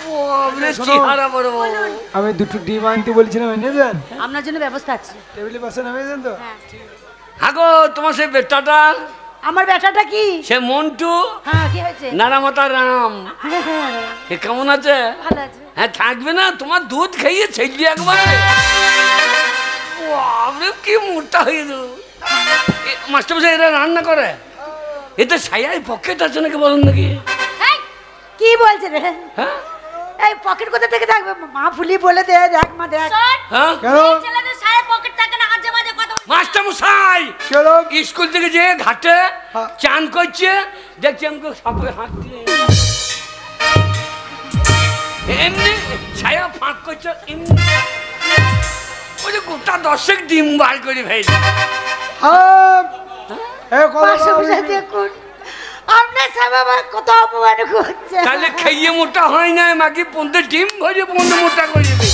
বাবরে চেহারা বড় বড়
আমি দুটো ডিম আনতে বলছিলাম এনেছেন
আপনার জন্য ব্যবস্থা আছে
টেবিলের পাশে নামিয়েছেন তো
হ্যাঁ
আগো তোমার সেই বেটাটা
আমার ব্যাটাটা কি
সে মন্টু
হ্যাঁ কি হয়েছে
নারামতা রাম এ কেমন আছে
ভালো আছে
হ্যাঁ থাকবে না তোমার দুধ খাইয়ে ছেলে একবারে বাবরে কি মোটা হয়ে যাও মাস্টার মশাই এরা রান্না করে এতে ছায়ায় পকেট আছে নাকি বলুন নাকি
এই, কি বলছে রে
হ্যাঁ
এই পকেট কোথা থেকে থাকবে মা ফুলি বলে দে দেখ মা দেখ
হ্যাঁ
কেন
ছেলেদের সাহেব পকেট থাকে না আজে বাজে কথা
মাস্টার মশাই
চলো
স্কুল থেকে যে ঘাটে
হ্যাঁ।
চান করছে দেখছি আমাকে সাপে হাত দিয়ে এমনি ছায়া ফাঁক করছে এমনি ওই যে গোটা 10 ডিম বার করে ফেলে
হ্যাঁ এ কথা
মাস্টারমশাই দেখুন আপনার সাহেব আমার কত অপমান করছে।
তাহলে খেয়ে মোটা হয় না, মাকে পন্দে ডিম ভরে পন্দে মোটা করে দেবে।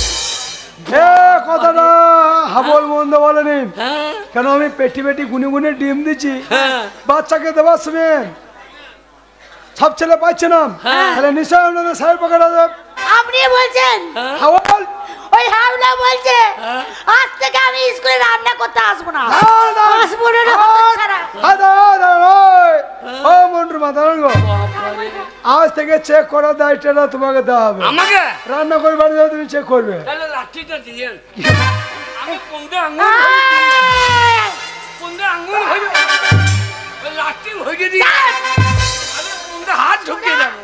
এ কথাটা হাবল মন্দ বলেনি,
হ্যাঁ
কেন আমি পেটি পেটি গুনে গুনে ডিম দিচ্ছি
হ্যাঁ
বাচ্চাকে দেওয়ার সময় সব ছেলে পাচ্ছে না, তাহলে নিশ্চয় আপনাদের সাহেব পকেটে দেব।
আপনি বলছেন
হাবল
ওই হাওলা বলছে আজ থেকে আমি স্কুলে রান্না করতে আসবো না, আসবো না ছাড়া।
ও মন্টুর মাথা আজ থেকে চেক করার দায়িত্বটা তোমাকে দেওয়া হবে।
আমাকে
রান্না করবার জন্য তুমি চেক করবে।
তাহলে লাঠিটা দিয়ে আমি পন্দে আঙুল ভরে পন্দে আঙুল ভরে ওই লাঠি ভরে দিই, আমি পন্দে হাত ঢুকিয়ে দেবো।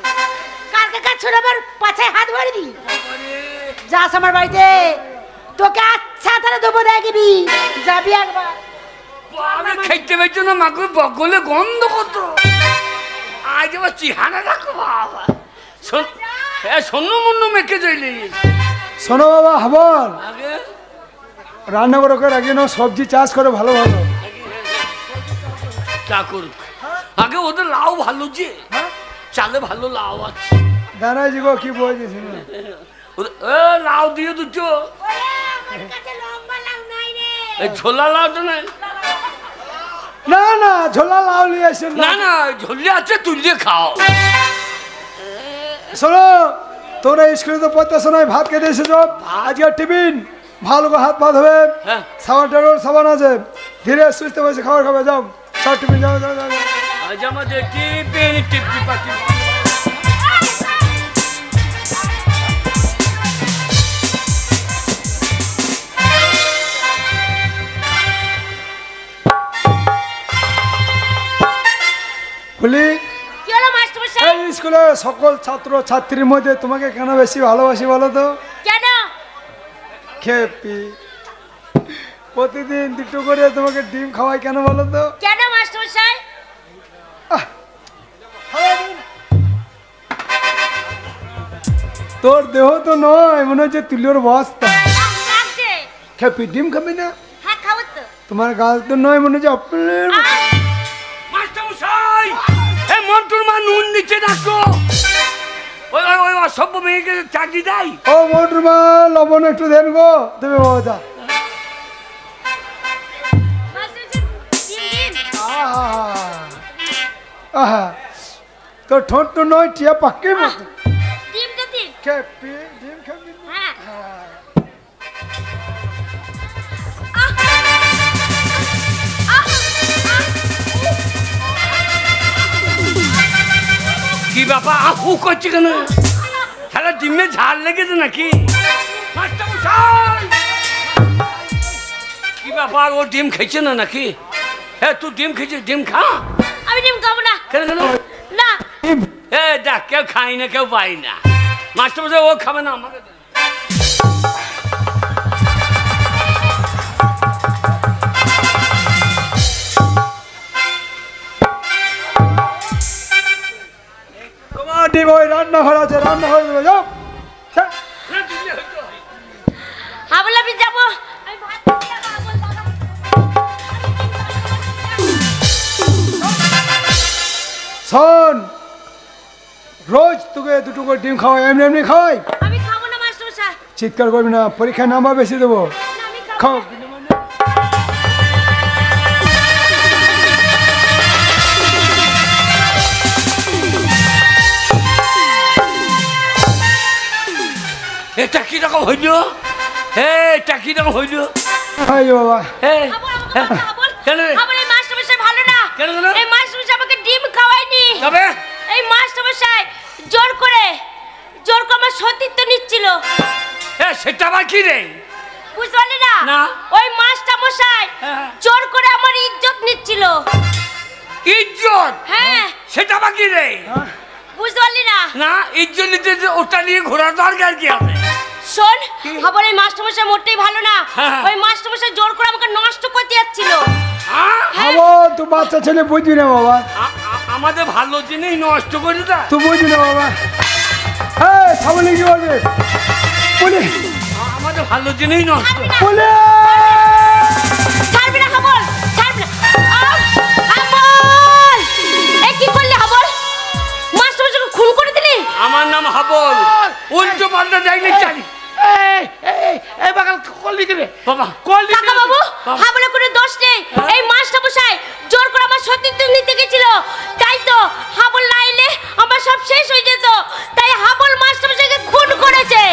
কালকে কাজ ছোট আমার পাছায় হাত ভরে দি যাস আমার বাড়িতে, তোকে আচ্ছা তারা দেবো দেখবি, যাবি একবার।
আমি খেতে পেয়েছি না, মাকে বগলে গন্ধ কত, আজ আবার চিহানা রাখো বাবা। শূন্য মন্য মেখে যাইলে
শোনো বাবা হাবল,
আগে
রান্না করে রাখি না, সবজি চাষ করে ভালো ভালো
চা করুক। আগে ওদের লাউ ভালো, যে চালে ভালো লাউ আছে।
দাঁড়াই গো কি বলছিস
লাউ দিয়ে দুটো, এই ঝোলা লাউটা নাই।
না না ঝোলা লাউ নিয়ে আসেন
না না ঝোলে আছে, তুলিয়ে খাও।
শোনো তোমরা স্কুলে তো পড়তেছো না, ভাত খেতে এসেছো, আজকে টিফিন ভালো করে হাত পাত হবে,
হ্যাঁ
সাবান টাবান সাবান আছে, ধীরে সুস্থ বসে খাবার খাবে, যাও সব টিফিন যাও যাও যাও।
আজ আমাদের টিফিন টিপি পাটি।
বলি
কি হলো মাস্টারমশাই?
এই স্কুলে সকল ছাত্র ছাত্রীর মধ্যে তোমাকে কেন বেশি ভালোবাসি বলো তো?
কেন?
খেপি প্রতিদিন দুটো করে তোমাকে ডিম খাওয়াই কেন বলো তো?
কেন মাস্টারমশাই?
আহ, সারাদিন তোর দেহ তো নয়, মনে হচ্ছে তুলির বস্তা।
লাগছে?
খেপি ডিম খাবি না?
হ্যাঁ খাবো তো।
তোমার গাছ তো নয়, মনে হচ্ছে আপেলের মতো।
মাস্টারমশাই, এই মন্টুর মা নুন নিচে ডাকো। ওই ওই ওই অসভ্য মেয়েকে চাকরি দেয়।
ও মোটর মা লবণ একটু দেন গো, দেবে বাবা যা।
মাস্টারমশাই দিন।
আহা তোর ঠোঁট তো নয়, টিয়া পাক্কে মতো।
ডিমটা দিন।
খেপি ডিম খাবি না?
হ্যাঁ।
হ্যাঁ।
কি বাবা আহু করছে কেন? খেলা ডিমে ঝাল লেগেছে নাকি? মাস্টারমশাই, কি ব্যাপার, ও ডিম খেয়েছে না নাকি? হ্যাঁ তুই ডিম খেয়েছিস, ডিম খা।
আমি ডিম খাবো না।
কেন কেন?
না।
এ দেখ, কেউ খাই না কেউ পাই না। মাস্টারমশাই ও খাবে না, আমাকে দেন।
তোমার ডিম ওই রান্নাঘর আছে, রান্নাঘর দেবে যাও। যা।
হাবল আমি যাবো। আমি ভাত খেয়ে যাবো, হাবল দাদা।
শোন, রোজ তোকে দুটো করে ডিম খাওয়াই, এমনি এমনি খাওয়াই।
আমি খাবো না মাস্টারমশাই।
চিৎকার করবি না, পরীক্ষায় নাম্বার বেশি দেবো।
না, আমি খাবো
খাও।
না।
এটা কিরকম হইল? এটা কিরকম হইল?
হাই বাবা,
হাবল আমাকে বলতে, হাবল।
কেন রে?
হাবল, এই মাস্টারমশাই ভালো না।
কেন কেন?
এই মাস্টারমশাই আমাকে ডিম খাওয়ায়নি।
তবে
এই মাস্টারমশাই জোর করে আমার সতীত্ব নিচ্ছিল।
সেটা আবার কি রে?
বুঝতে পারলি না?
না।
ওই মাস্টারমশাই
হ্যাঁ।
জোর করে আমার ইজ্জত নিচ্ছিল।
ইজ্জত?
হ্যাঁ।
সেটা আবার কি রে?
বুঝতে পারলি না?
না, ইজ্জত নিতে ওটা নিয়ে ঘোরার দরকার কি আছে?
শোন, আবার এই মাস্টারমশাই মোটেই ভালো না।
হ্যাঁ।
ওই মাস্টারমশাই জোর করে আমাকে নষ্ট করতে যাচ্ছিল।
হ্যাঁ?
হাবো তুই বাচ্চা ছেলে বুঝবি না বাবা,
আমাদের ভালো জিনিস নষ্ট করে দেয়।
তুই বুঝবি না বাবা। হ্যাঁ সামনে কি বলবে? বলে
আমাদের ভালো জিনিস নষ্ট।
বলে
ছাড়বি না, হাবল ছাড়বি না। হাবল হাবলের কোনো দোষ নেই। এই মাস্টার মশাই জোর করে আমার সতীত্ব নিতে গেছিল, তাই তো হাবল না এলে আমার সব শেষ হয়ে যেত, তাই হাবল মাস্টার মশাইকে খুন করেছে।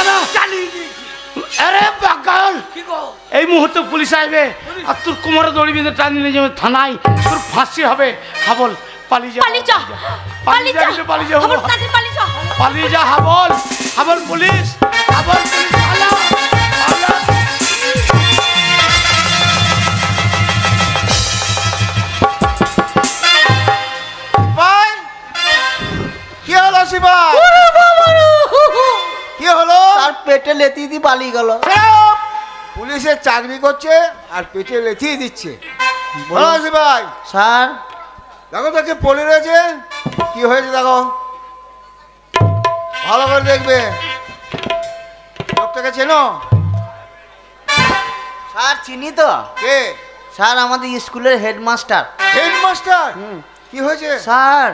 না
চালিয়ে দিয়েছি।
আরে পাগল,
কি গো?
এই মুহূর্তে পুলিশ আসবে আর তোর কোমরে দড়ি বেঁধে টান নিয়ে যাবে থানায়, তোর ফাঁসি হবে। হাবল পালিয়ে যা,
পালিয়ে যা,
পালিয়ে যা, পালিয়ে যা,
হাবল তাড়াতাড়ি পালিয়ে যা।
পালিয়ে যা Hubble. Hubble police, Hubble police, পালাও, পালাও।
সিপাই, কি হলো সিপাই? কি হলো?
তার পেটে লেতি দিয়ে পালিয়ে গেল।
পুলিশের চাকরি করছে আর পেটে লেথিয়ে দিচ্ছে। বলো সিপাই।
স্যার,
দেখো তো কি পড়ে রয়েছে, কি হয়েছে দেখো, ভালো করে দেখবে। লোকটাকে চেনো?
স্যার চিনি তো।
কে?
স্যার আমাদের স্কুলের হেডমাস্টার।
হেডমাস্টার? কি হয়েছে?
স্যার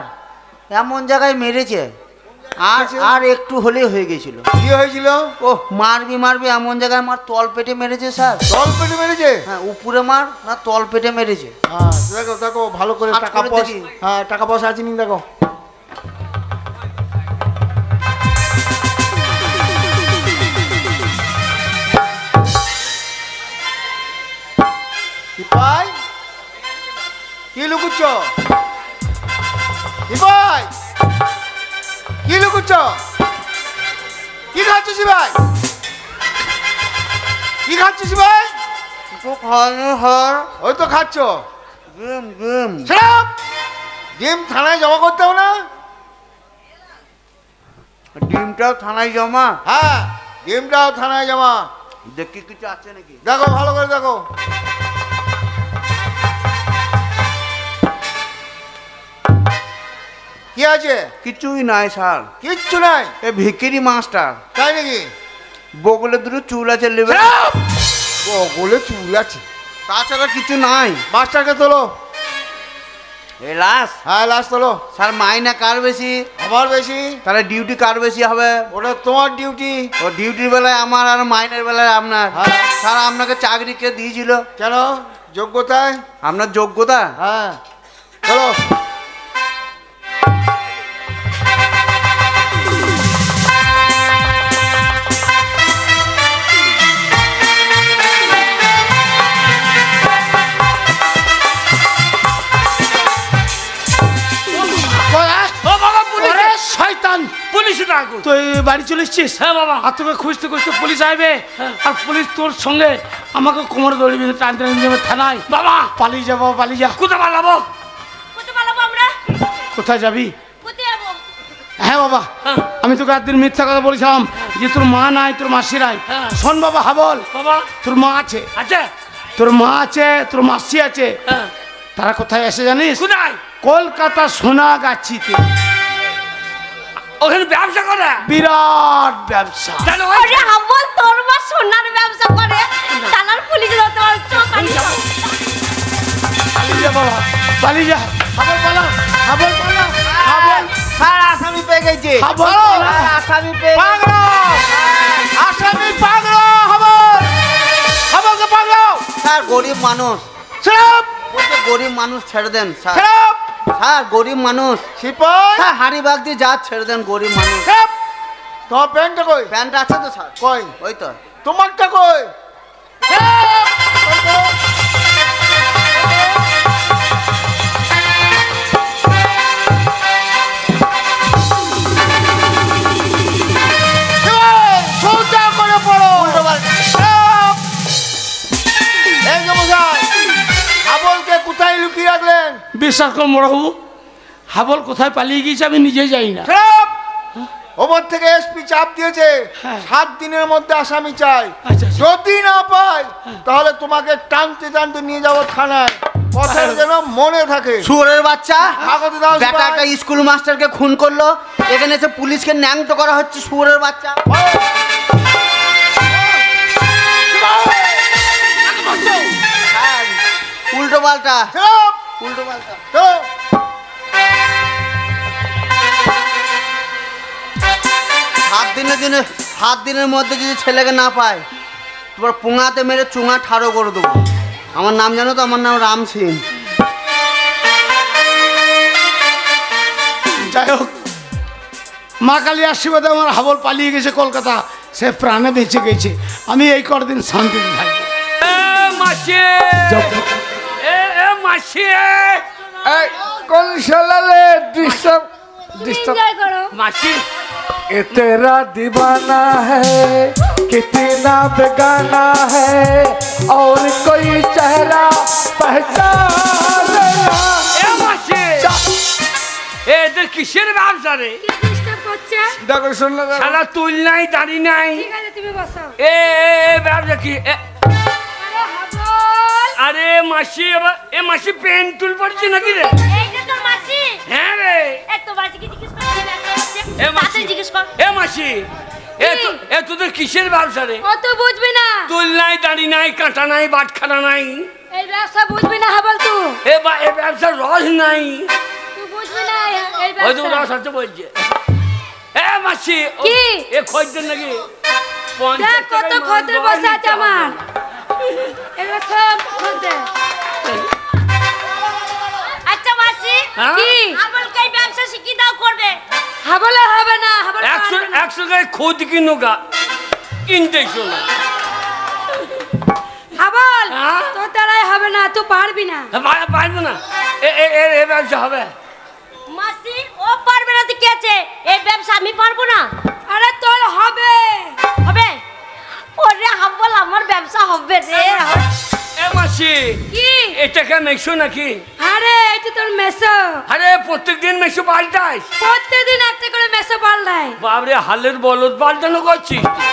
এমন জায়গায় মেরেছে, আর
মেরেছে?
আর একটু হলেই হয়ে গেছিল।
কি হয়েছিল?
ও মারবি এমন জায়গায় মার, তল পেটে মেরেছে স্যার।
জল পেটে মেরেছে?
হ্যাঁ, উপরে মার না তল পেটে মেরেছে।
হ্যাঁ দেখো দেখো ভালো করে,
হাত
টাকা
করে
পয়সা,
দেখি।
হ্যাঁ টাকা পয়সা আছে নি দেখো। সিপাই, কি লুকুচ্ছ? সিপাই, কি লুকুচ্ছ? কি খাচ্ছ সিপাই? কি খাচ্ছ সিপাই?
তো খাওয়ানো হর
ওই তো খাচ্ছ।
Game game.
ডিম থানায় জমা করতে হবে না?
ডিমটাও থানায় জমা।
হ্যাঁ ডিমটাও থানায় জমা।
দেখি কিছু আছে নাকি।
দেখো ভালো করে দেখো। কি আছে?
কিছুই নাই স্যার।
কিচ্ছু নাই?
এ ভিকিরি মাস্টার,
তাই নাকি?
বগলে দুটো চুল আছে লেবে,
ও বলে চুল আছে,
তাছাড়া কিছু নাই।
মাস্টারকে তোলো।
এ লাশ।
হ্যাঁ লাশ তোলো।
স্যার মাইনা কার বেশি?
আমার বেশি।
তাহলে ডিউটি কার বেশি হবে?
ওটা তোমার ডিউটি।
ও ডিউটির বেলায় আমার আর মাইনের বেলায় আপনার।
হ্যাঁ।
স্যার আপনাকে চাকরি কে দিয়েছিল?
কেন? যোগ্যতায়।
আপনার যোগ্যতা?
হ্যাঁ চলো।
ও বাবা পুলিশ!
ওরে শয়তান,
পুলিশে ডাকো।
তুই বাড়ি চলে এসছিস?
হ্যাঁ বাবা।
আর তোকে খুঁজতে খুঁজতে পুলিশ আসবে, আর পুলিশ তোর সঙ্গে আমাকে কোমরে দড়ি বেঁধে টানতে নিয়ে যাবে থানায়।
বাবা
পালিয়ে যাবো, পালিয়ে যা।
কোথায় পালাবো?
কোথায় পালাবো আমরা?
কোথায় যাবি?
কোথায় যাবো?
হ্যাঁ বাবা,
হ্যাঁ।
আমি তোকে একদিন মিথ্যা কথা বলেছিলাম যে তোর মা নাই, তোর মাসি নাই।
হ্যাঁ।
শোন বাবা হাবল,
বাবা
তোর মা আছে,
আচ্ছা।
তোর মা আছে, তোর মাসি আছে।
হ্যাঁ।
তারা কোথায় এসে জানিস?
কোথায়?
কলকাতা সোনাগাছিতে
ওখানে ব্যবসা করে?
বিরাট ব্যবসা।
জানো
আরে হাবল তোর মা সোনার ব্যবসা করে, থানার পুলিশ ধরতে পারছো?
পালিয়ে যা বাবা, পালিয়ে যা। হাবল পালা, হাবল পালা, হাবল,
স্যার আসামি পেয়ে গেছে।
হাবল পালা।
আসামি পেয়ে গেছে।
পাগলা, আসামি পাগলা, হাবল, হাবলকে পাগলা।
স্যার গরিব মানুষ,
সাপ,
বলছে গরিব মানুষ ছেড়ে দেন স্যার।
সাপ,
স্যার গরিব মানুষ,
সিপাই,
স্যার হাড়ি বাগ দিয়ে যা ছেড়ে দেন, গরিব মানুষ।
সাপ।
তোমার প্যান্টটা কই?
প্যান্ট আছে তো স্যার?
কই?
ওই তো।
তোমারটা কই? সোজা করে পড়ো। সাপ! এই যে মশাই, হাবলকে কোথায় লুকিয়ে রাখলেন?
বিশ্বাস কর মোড়াবু, হাবল কোথায় পালিয়ে গিয়েছে আমি নিজে যাই না।
সাপ! ওপর থেকে এসপি চাপ দিয়েছে,
হ্যাঁ।
7 দিনের মধ্যে আসামি চাই।
আচ্ছা, আচ্ছা।
যদি না পাই তাহলে তোমাকে টানতে টানতে নিয়ে যাবো থানায়। কথাটা যেন মনে থাকে।
শুয়োরের বাচ্চা,
কাগজে দাও
বেটা একটা
সিপাই।
স্কুল মাস্টারকে খুন করলো, এখানে এসে পুলিশকে ন্যাংটো করা হচ্ছে। শুয়োরের বাচ্চা। উল্টো পাল্টা,
সাপ!
উল্টো পাল্টা।
চলো।
7 দিনের মধ্যে যদি ছেলেকে না পায়, তোমার পোঙাতে মেরে চুঙা ঠাড়ো করে দেবো। আমার নাম জানো তো? আমার নাম রাম সিং।
যাই হোক, মা কালী আশীর্বাদে আমার হাবল পালিয়ে গেছে কলকাতা, সে প্রাণে বেঁচে গেছে। আমি এই কদিন শান্তিতে থাকবো।
মাসি মাসি
কোন শালালে ডিস্টার্ব
মাসি
ये तेरा दीवाना है कितना बेगाना है और कोई चेहरा पहचान लेना।
এ মাসি এদের কিসের ব্যবসা রে?
দেখো শুনলে
শালা তুল নাই দাড়ি নাই, এ ব্যবসা কি? আরে মাসি এ মাসি পেন তুল পড়ছে নাকি রে?
এইটা তোর মাসি?
হ্যাঁ রে।
এই তো মাসি কি জিজ্ঞেস করছিস?
এ মাসি
জিজ্ঞেস কর।
এ মাসি এ তোদের কিসের ব্যবসা রে?
ও তো বুঝবি না।
তুল নাই দাড়ি নাই কাঁটা নাই বাটখানা নাই,
এই ব্যবসা বুঝবি না হাবল তুই।
এ ব্যবসার রস নাই,
তুই বুঝবি না এই
ওই তো
ব্যবসা।
রস হচ্ছে বলছে। এ মাসি
কি?
এ খোঁজদের নাকি?
দেখ কত খদ্দের বসে আছে আমার। এগুলো সব খদ্দের। আচ্ছা মাসি,
হ্যাঁ?
কি হাবলকে এই ব্যবসা শিখিয়ে দাও করবে? হাবলে হবে না, হাবল
100 গায়ে খোঁজ কিনুগা কিনতে শোনা।
হাবল
হ্যাঁ?
তোর দ্বারাই হবে না, তুই পারবি না।
পারবো না, এ ব্যবসা হবে?
মাসি ও পারবে না তো কি আছে? এই ব্যবসা আমি পারবো না। আরে তোর হবে হবে। ওরে হাবল আমার ব্যবসা হবে রে।
এ মাসি
কি
এটাকে মেশো নাকি?
আরে এটা তোর মেসো।
আরে প্রত্যেকদিন মেশো পাল্টাস?
প্রত্যেকদিন একটা করে মেসো পাল্টায়।
বাবরে হালের বলদ পাল্টানো করছিস তুই?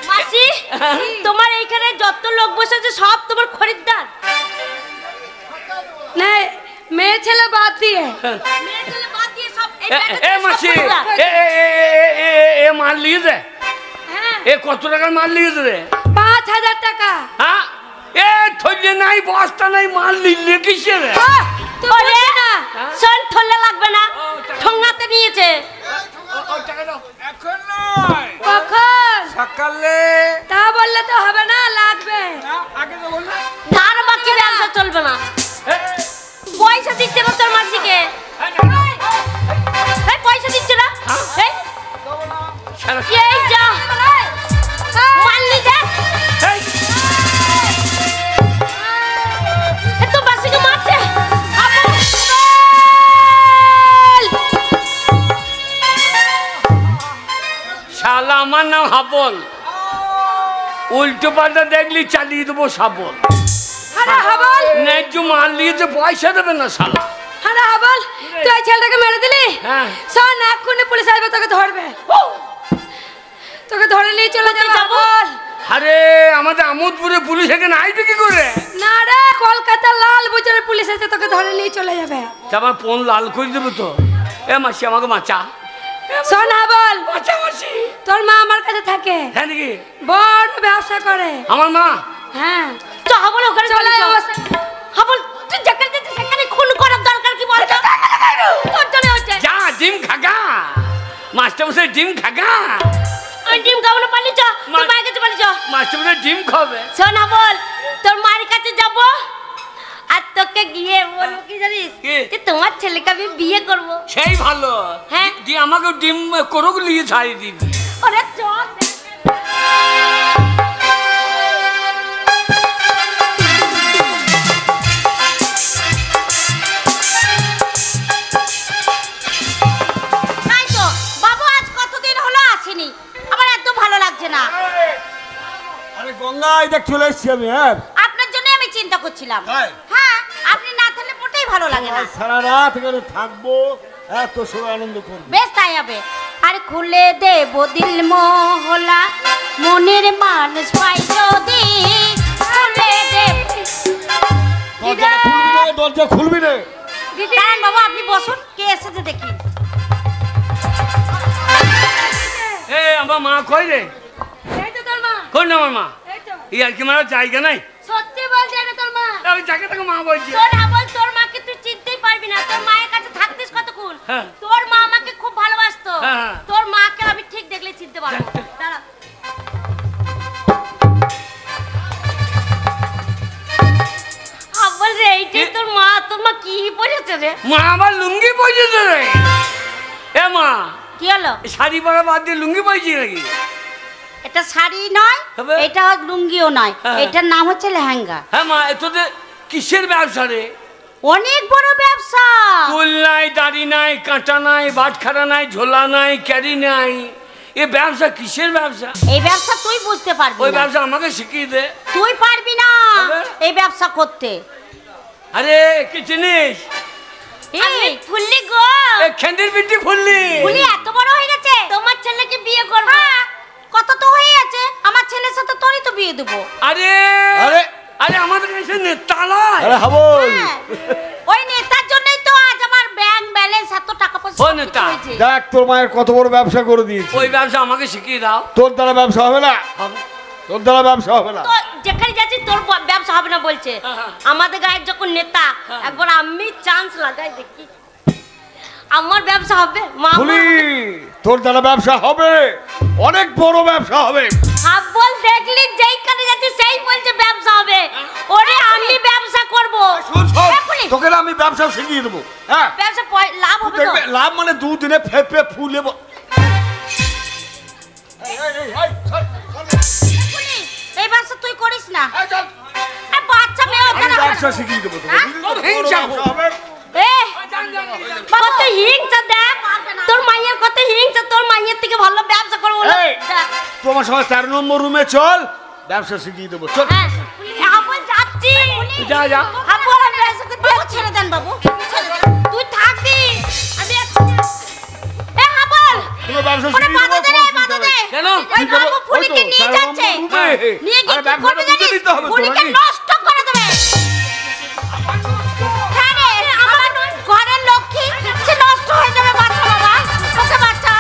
মাসি তোমার এইখানে যত লোক বসে আছে সব তোমার খরিদ্দার? না মেয়ে ছেলে বাদ দিয়ে। মেয়ে ছেলে বাদ দিয়ে সব এই
এ মাসি এ মাল নিয়ে দে।
হ্যাঁ
এ কত টাকার মাল নিয়ে দে?
5000 টাকা।
হ্যাঁ এ থলে নাই বস্তা নাই মাল নিলে কিসে রে?
ওরে না শোন থলে লাগবে না, ঠোঙাতে নিয়েছে।
এখন নয়,
কখন?
সকালে।
তা বললে তো হবে না, লাগবে।
আগে তো বললে
তার বাকি ব্যবসা চলবে না। পয়সা দিচ্ছে না তোর মাসিকে। এই পয়সা দিচ্ছে না। এই যা মানলি যা। তো মাসিকে মারছে।
শালা আমার নাম হাবল, উল্টো পাল্টা দেখলি চালিয়ে দেবো সাবল।
আরে হাবল
ন্যায্য মাল নিয়েছে পয়সা দেবে না শালা।
আরে হাবল তুই এই ছেলেটাকে মেরে দিলি।
হ্যাঁ।
শোন এক্ষুনি পুলিশ আসবে, তোকে ধরবে। তোকে ধরে নিয়ে চলে যাবে হাবল।
আরে আমাদের আমোদপুরে পুলিশ এখানে আইবে কি করে?
না রে কলকাতা লাল বাজারের পুলিশ এসে তোকে ধরে নিয়ে চলে যাবে।
আমার ফোন লাল করে দেবে তো। এ মাসি আমাকে বাঁচা।
শোন হাবল
বাঁচা মাসি।
তোর মা আমার কাছে থাকে,
হ্যাঁ নাকি?
বড় ব্যবসা করে
আমার মা?
হ্যাঁ তো হাবল ওখানে চলে যাও। হাবল তুই যেখানে যেতে সেখানে খুন করার দরকার কি বল তো? তোর জন্য হচ্ছে
যা ডিম খাগা, মাস্টার মশাই ডিম খাগা।
আমি ডিম খাবো না, পালিয়ে যা। তুই মায়ের কাছে পালিয়ে যা।
মাস্টার মশাই ডিম খাবে।
শোন হাবল তোর মায়ের কাছে যাব আর তোকে গিয়ে বলবো কি জানিস
কি?
যে তোমার ছেলেকে আমি বিয়ে করব।
সেই ভালো।
হ্যাঁ।
দিয়ে আমাকে ডিম করুক নিয়ে ছাড়িয়ে দিবি।
ওরে চল তাই তো বাবু আজ কতদিন হলো আসেনি, আমার এত ভালো লাগছে না।
আরে গঙ্গা এটা চলে এসছি আমি।
আপনার জন্য আমি চিন্তা করছিলাম।
তাই?
হ্যাঁ আপনি না থাকলে মোটেই ভালো লাগে না।
সারা রাত এখানে থাকবো, এত সময় আনন্দ করবো।
বেশ তাই হবে। আর খুলে দেব দিল মোহলা মনের মানুষ পাই যদি খুলে দেব।
দরজা খুলবি রে।
দাঁড়ান বাবু আপনি বসুন, কে এসেছে দেখি।
এ আমার মা কই রে?
এই তো তোর মা।
কোন আমার মা?
এই তো
এই আর কি মারার জায়গা নাই?
সত্যি বলছি এটা তোর মা।
আমি যাকে তাকে মা বলছি।
তোর হাবল তোর মাকে তুই চিনতেই পারবি না। তোর মায়ের কাছে থাকতিস কতক্ষণ।
হ্যাঁ।
তোর মা আমাকে খুব ভালোবাসতো।
হ্যাঁ, হ্যাঁ।
তোর মাকে আমি ঠিক দেখলে চিনতে পারবো। দাঁড়া কে তোর মা কি পরেছে রে?
মা আমার লুঙ্গি পরেছে রে। এ মা,
কি হলো?
শাড়ি পরা বাদ দিয়ে লুঙ্গি পরেছি নাকি?
এটা শাড়ি নয়,
তবে?
এটা লুঙ্গিও নয়,
হ্যাঁ।
এটার নাম হচ্ছে লেহেঙ্গা।
হ্যাঁ মা, তোদের কিসের ব্যবসা রে?
অনেক বড় ব্যবসা।
ফুল নাই, দাড়ি নাই, কাঁটা নাই, বাটখারা নাই, ঝোলা নাই, ক্যারি নাই, এ ব্যবসা কিসের ব্যবসা?
এই ব্যবসা তুই বুঝতে পারবি
ওই
না।
ব্যবসা আমাকে শিখিয়ে দে।
তুই পারবি না
তবে?
এই ব্যবসা করতে।
আরে কি জিনিস?
আমি ফুললি গো।
এ খেন্দির বিটি ফুললি।
ফুলি এত বড় হয়ে গেছে।
তোমার ছেলেকে বিয়ে করব।
হ্যাঁ, কত তো হয়ে আছে। আমার ছেলের সাথে তোরই তো বিয়ে দেবো।
আরে
আরে
আরে আমাদের কাছে নেতালায়।
আরে হাবল,
হ্যাঁ, ওই নেতার জন্যই তো আজ আমার ব্যাংক ব্যালেন্স এত টাকা পয়সা
ও
সব
নেতা।
কিছু হয়েছে।
দেখ তোর মায়ের কত বড় ব্যবসা করে দিয়েছে।
ওই ব্যবসা আমাকে শিখিয়ে দাও।
তোর দ্বারা ব্যবসা হবে না, তোর দ্বারা ব্যবসা হবে না।
তো যেখানে যাচ্ছি তোর ব্যবসা হবে না বলছে।
হ্যাঁ।
আমাদের গায়ের যখন নেতা, একবার আমি চান্স লাগাই দেখি আমার ব্যবসা হবে। মা
ফুলি, তোর দ্বারা ব্যবসা হবে, অনেক বড় ব্যবসা হবে।
বল দেখলি যেইখানে যাচ্ছি সেই বলছে ব্যবসা হবে। ওরে আমি ব্যবসা করব।
শোন শোন,
এ ফুলি,
তোকে না আমি ব্যবসা শিখিয়ে দেবো। হ্যাঁ,
ব্যবসা লাভ হবে তো?
দেখবে লাভ মানে দুদিনে ফেপে ফুলে
ফুলি, এই ব্যবসা তুই করিস না। এই বাচ্চা মেয়ে ওখানে
আমি ব্যবসা শিখিয়ে দেবো তোকে।
হ্যাঁ?
বুঝলি তো?
তোর
বড়
হিংসা
ব্যবসা হবে।
এ
কত হিংসা দেখ তোর মাইয়ের, কত হিংসা। তোর মাইয়ের থেকে ভালো ব্যবসা করবো না।
এই, তোমার সঙ্গে 4 নম্বর রুমে চল, ব্যবসা শিখিয়ে দেবো। চল।
হ্যাঁ, আপন যাচ্ছি।
যা যা।
বল আমি ব্যবসা করতে বাবু ছেড়ে দেন বাবু। ছেড়ে দেন।
তুই থাকবি, আমি এখন
এ হাবল,
তোমার ব্যবসা
ওরে
শিখিয়ে
বাধা
দেবো।
দে রে, বাধা দে।
কেন?
ওই বাবু ফুলিকে
ওই তো,
নিয়ে
4
যাচ্ছে।
নম্বর রুমে।
নিয়ে গিয়ে
আরে
কি
ব্যবসাটা
করবে
বুঝে
জানিস?
নিতে হবে তো,
ফুলিকে
নাকি?
নষ্ট করে দেবে। হ্যাঁ রে, আমার ঘরের লক্ষ্মী, সে নষ্ট হয়ে যাবে। বাচ্চা বাবা, ওকে বাচ্চা।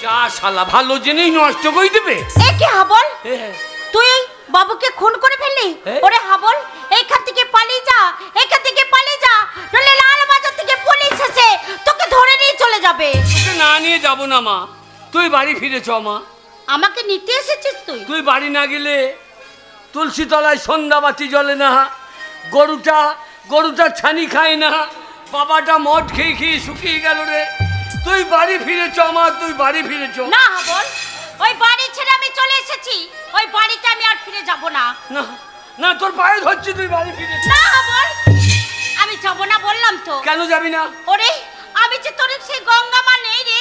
যা শালা, ভালো জিনিস নষ্ট করে দেবে।
এ কি হাবল?
এ,
তুই বাবুকে খুন করে ফেললি?
এ?
ওরে হাবল, এইখান থেকে পালিয়ে যা, এইখান থেকে পালিয়ে যা, নইলে লাল বাজার থেকে পুলিশ এসে তোকে ধরে নিয়ে চলে যাবে।
তোকে না নিয়ে যাবো না মা, তুই বাড়ি ফিরে চ মা।
আমাকে নিতে এসেছিস তুই?
তুই বাড়ি না গেলে তুলসী তলায় সন্ধ্যাবাতি জ্বলে না, গরুটা ছানি খায় না, বাবাটা মদ খেয়ে খেয়ে শুকিয়ে গেল রে। তুই বাড়ি ফিরে চ মা, তুই বাড়ি ফিরে চ।
না হাবল, ওই বাড়ি ছেড়ে আমি চলে এসেছি। ওই বাড়িতে আমি আর ফিরে যাব না।
না না, তোর পায়ে ধরছি, তুই বাড়ি ফিরে চ।
না হাবল, আমি যাব না বললাম তো।
কেন যাবি না?
ওরে, আমি যে তোর সেই গঙ্গা মা নেই রে।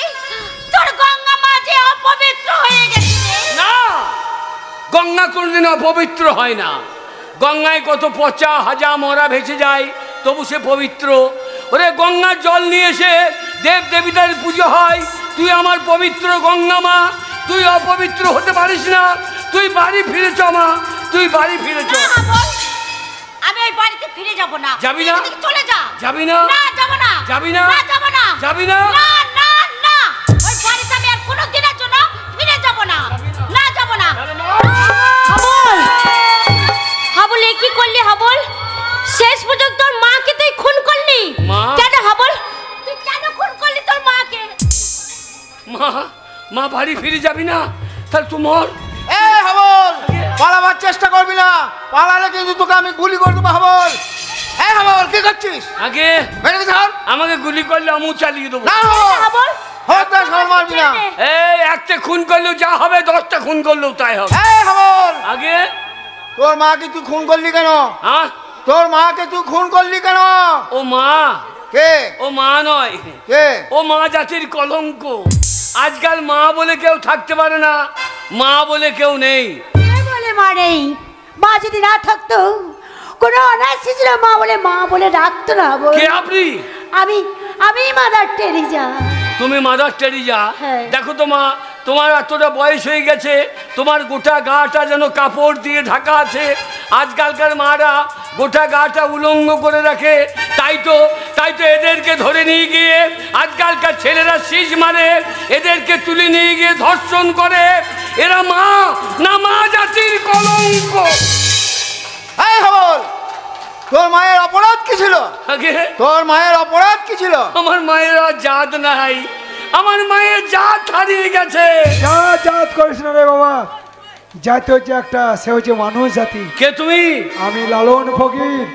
তোর গঙ্গা মা যে অপবিত্র হয়ে গেছে রে।
না, গঙ্গা কোনদিন অপবিত্র হয় না। গঙ্গায় কত পচা হাজা মরা ভেসে যায়, তবু সে পবিত্র। ওরে, গঙ্গার জল নিয়ে এসে দেব দেবীদের পুজো হয়। তুই আমার পবিত্র গঙ্গা মা, তুই অপবিত্র হতে পারিস না। তুই বাড়ি ফিরে চ মা, তুই বাড়ি ফিরে চ।
না হাবল, আমি ওই বাড়িতে ফিরে যাব না।
যাবি না?
তুই এদিকে চলে যা।
যাবি না?
না যাব না।
যাবি না?
না যাব না।
যাবি না?
না না না, ওই বাড়িতে আমি আর কোনো দিনের জন্য ফিরে যাব না। না যাব না।
হাবল, হাবল এ কি করলি হাবল? শেষ পর্যন্ত তোর মাকে তুই খুন করলি
মা?
কেন হাবল? তুই কেন খুন করলি তোর মাকে?
মা বাড়ি ফিরে যাবি না? তাহলে তুই মর।
এ হাবল, পালাবার চেষ্টা করবি না, পালালে কিন্তু তোকে আমি গুলি করে দেবো। হাবল, এ হাবল, কি করছিস?
আগে
মেরে ধর।
আমাকে গুলি করলে আমু চালিয়ে দেবো।
না হাবল,
হাবল
হত্যা সর মারবি না।
এই একটা খুন করলেও যা হবে, 10টা খুন করলেও তাই হবে।
এ হাবল,
আগে
তোর মাকে তুই খুন করলি কেন?
হ্যাঁ,
তোর মাকে তুই খুন করলি কেন?
ও মা,
কে?
ও মা নয়,
কে?
ও মা জাতির কলঙ্ক। আজকাল মা বলে কেউ থাকতে পারে না, মা বলে কেউ নেই।
বলে মা নেই? মা যদি না থাকতো, কোনো অনাথ শিশুরা মা বলে ডাকতো না।
কে আপনি?
আমি মাদার টেরিজা।
তুমি মাদার টেরিজা?
হ্যাঁ।
দেখো তো মা, তোমার এতটা বয়স হয়ে গেছে, তোমার গোটা গাটা যেন কাপড় দিয়ে ঢাকা আছে। আজকালকার মারা গোটা গাটা উলঙ্গ করে রাখে। তাই তো এদেরকে ধরে নিয়ে গিয়ে আজকালকার ছেলেরা শীষ মারে, এদেরকে তুলে নিয়ে গিয়ে ধর্ষণ করে। এরা মা না, মা জাতির কলঙ্ক।
এই হাবল, তোর মায়ের অপরাধ কি ছিল?
আগে
তোর মায়ের অপরাধ কি ছিল?
আমার মায়ের আর জাত নাই, আমার মায়ের জাত হারিয়ে গেছে।
জাত করিস না রে বাবা, জাতি হচ্ছে একটা, সে হচ্ছে মানুষ জাতি।
কে তুমি?
আমি লালন ফকির।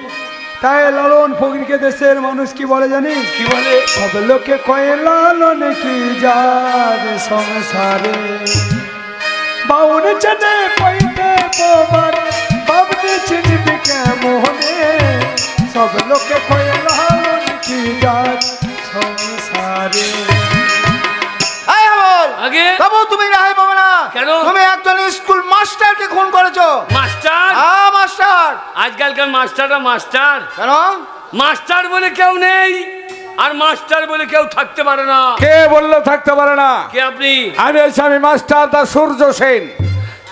তাই লালন ফকিরকে দেশের মানুষ কি বলে জানিস?
কি বলে?
সব লোকে কয়ে লালন কি যার সংসারে, বাউন চেনে পইতে পোবার বাবনে চিনবি কেমনে, সব লোকে কয়ে লালন কি যার সংসারে।
এই হাবল,
আগে
তবু তুমি রেহাই পাবে না।
কেন?
তুমি একজন স্কুল মাস্টারকে খুন করেছো।
মাস্টার?
হ্যাঁ মাস্টার।
আজকালকার মাস্টাররা মাস্টার
কেন?
মাস্টার বলে কেউ নেই, আর মাস্টার বলে কেউ থাকতে পারে না।
কে বললো থাকতে পারে না?
কে আপনি?
আমি মাস্টার দা সূর্য সেন।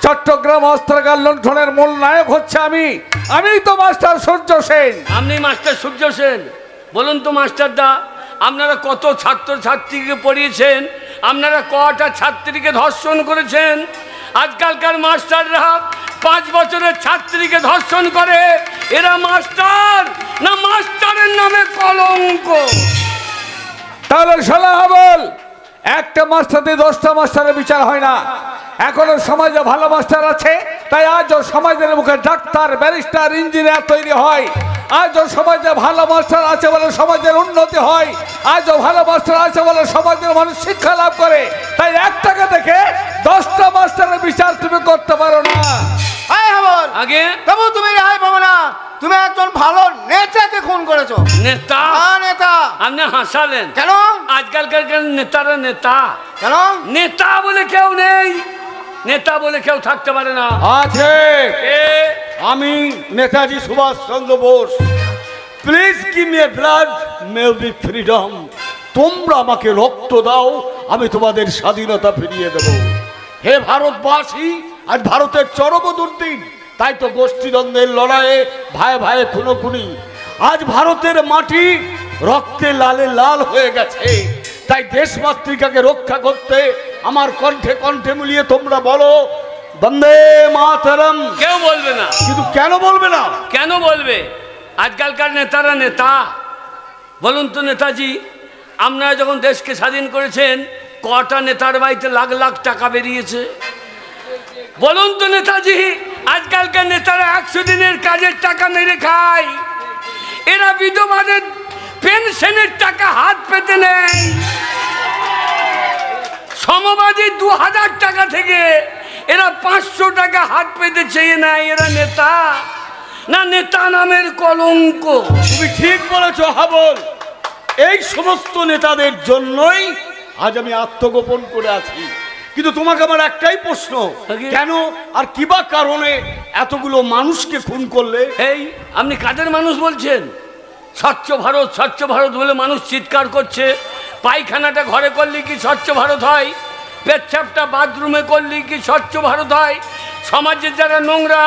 চট্টগ্রাম অস্ত্রাগার লুণ্ঠনের মূল নায়ক হচ্ছে আমি তো মাস্টার সূর্য সেন।
আপনি মাস্টার সূর্য সেন? বলুন তো মাস্টার দা, আপনারা কত ছাত্র ছাত্রীকে পড়িয়েছেন? আপনারা কটা ছাত্রীকে ধর্ষণ করেছেন? আজকালকার মাস্টাররা 5 বছরের ছাত্রীকে ধর্ষণ করে। এরা মাস্টার না মাস্টারের নামে কলঙ্ক?
তাহলে শালা হাবল, একটা মাস্টার দিয়ে 10টা মাস্টারের বিচার হয় না। এখনো সমাজে ভালো মাস্টার আছে, তাই আজও সমাজের মুখে ডাক্তার, ব্যারিস্টার, ইঞ্জিনিয়ার তৈরি হয়। আজও সমাজে ভালো মাস্টার আছে বলে সমাজের উন্নতি হয়। আজও ভালো মাস্টার আছে বলে সমাজের মানুষ শিক্ষা লাভ করে। তাই একটাকে দেখে 10টা মাস্টারের বিচার তুমি করতে পারো না।
এই হাবল,
আগে
তবু তুমি রেহাই পাবে না। তুমি একজন ভালো নেতাকে খুন করেছো।
নেতা?
হ্যাঁ নেতা।
আপনি হাসালেন
কেন?
আজকালকার নেতারা নেতা?
কেন?
নেতা বলে কেউ নেই, নেতা বলে কেউ থাকতে পারে না।
আছে, আমি Netaji Subhash Chandra Bose. Please give me blood, may be freedom. তোমরা আমাকে রক্ত দাও, আমি তোমাদের স্বাধীনতা ফিরিয়ে দেব। হে ভারতবাসী, আজ ভারতের চরম দুর্দিন। তাই তো গোষ্ঠীদ্বন্দ্বের লড়াইয়ে ভাই ভাই খুনোখুনি। আজ ভারতের মাটি রক্তে লালে লাল হয়ে গেছে। তাই দেশমাতৃকাকে রক্ষা করতে আমার কণ্ঠে কণ্ঠে মিলিয়ে তোমরা বলো বন্দে মাতরম।
কেউ বলবে না।
কিন্তু কেন বলবে না?
কেন বলবে? আজকালকার নেতারা নেতা? বলুন তো নেতাজি, আপনারা যখন দেশকে স্বাধীন করেছেন কটা নেতার বাড়িতে লাখ লাখ টাকা বেরিয়েছে? বলুন তো নেতাজি, আজকালকার নেতারা 100 দিনের কাজের টাকা মেরে খায়। এরা বিধবাদের পেনশনের টাকা হাত পেতে নেয়। সমবাদী 2000 টাকা থেকে এরা 500 টাকা হাত পেতে চেয়ে নেয়। এরা নেতা না নেতা নামের কলঙ্ক?
তুমি ঠিক বলেছো হাবল। এই সমস্ত নেতাদের জন্যই আজ আমি আত্মগোপন করে আছি। কিন্তু তোমাকে আমার একটাই প্রশ্ন, কেন আর কিবা কারণে এতগুলো মানুষকে খুন করলে?
এই আপনি কাদের মানুষ বলছেন? স্বচ্ছ ভারত স্বচ্ছ ভারত বলে মানুষ চিৎকার করছে। পায়খানাটা ঘরে করলে কি স্বচ্ছ ভারত হয়? পেচ্ছাপটা বাথরুমে করলে কি স্বচ্ছ ভারত হয়? সমাজের যারা নোংরা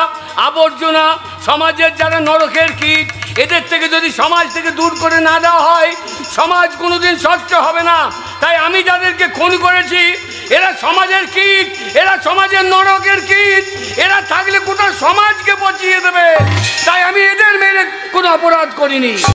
আবর্জনা, সমাজের যারা নরকের কীট, এদের থেকে যদি সমাজ থেকে দূর করে না দেওয়া হয়, সমাজ কোনোদিন স্বচ্ছ হবে না। তাই আমি যাদেরকে খুন করেছি এরা সমাজের কীট, এরা সমাজের নরকের কীট। এরা থাকলে গোটা সমাজকে পচিয়ে দেবে। তাই আমি এদের মেরে কোনো অপরাধ করিনি।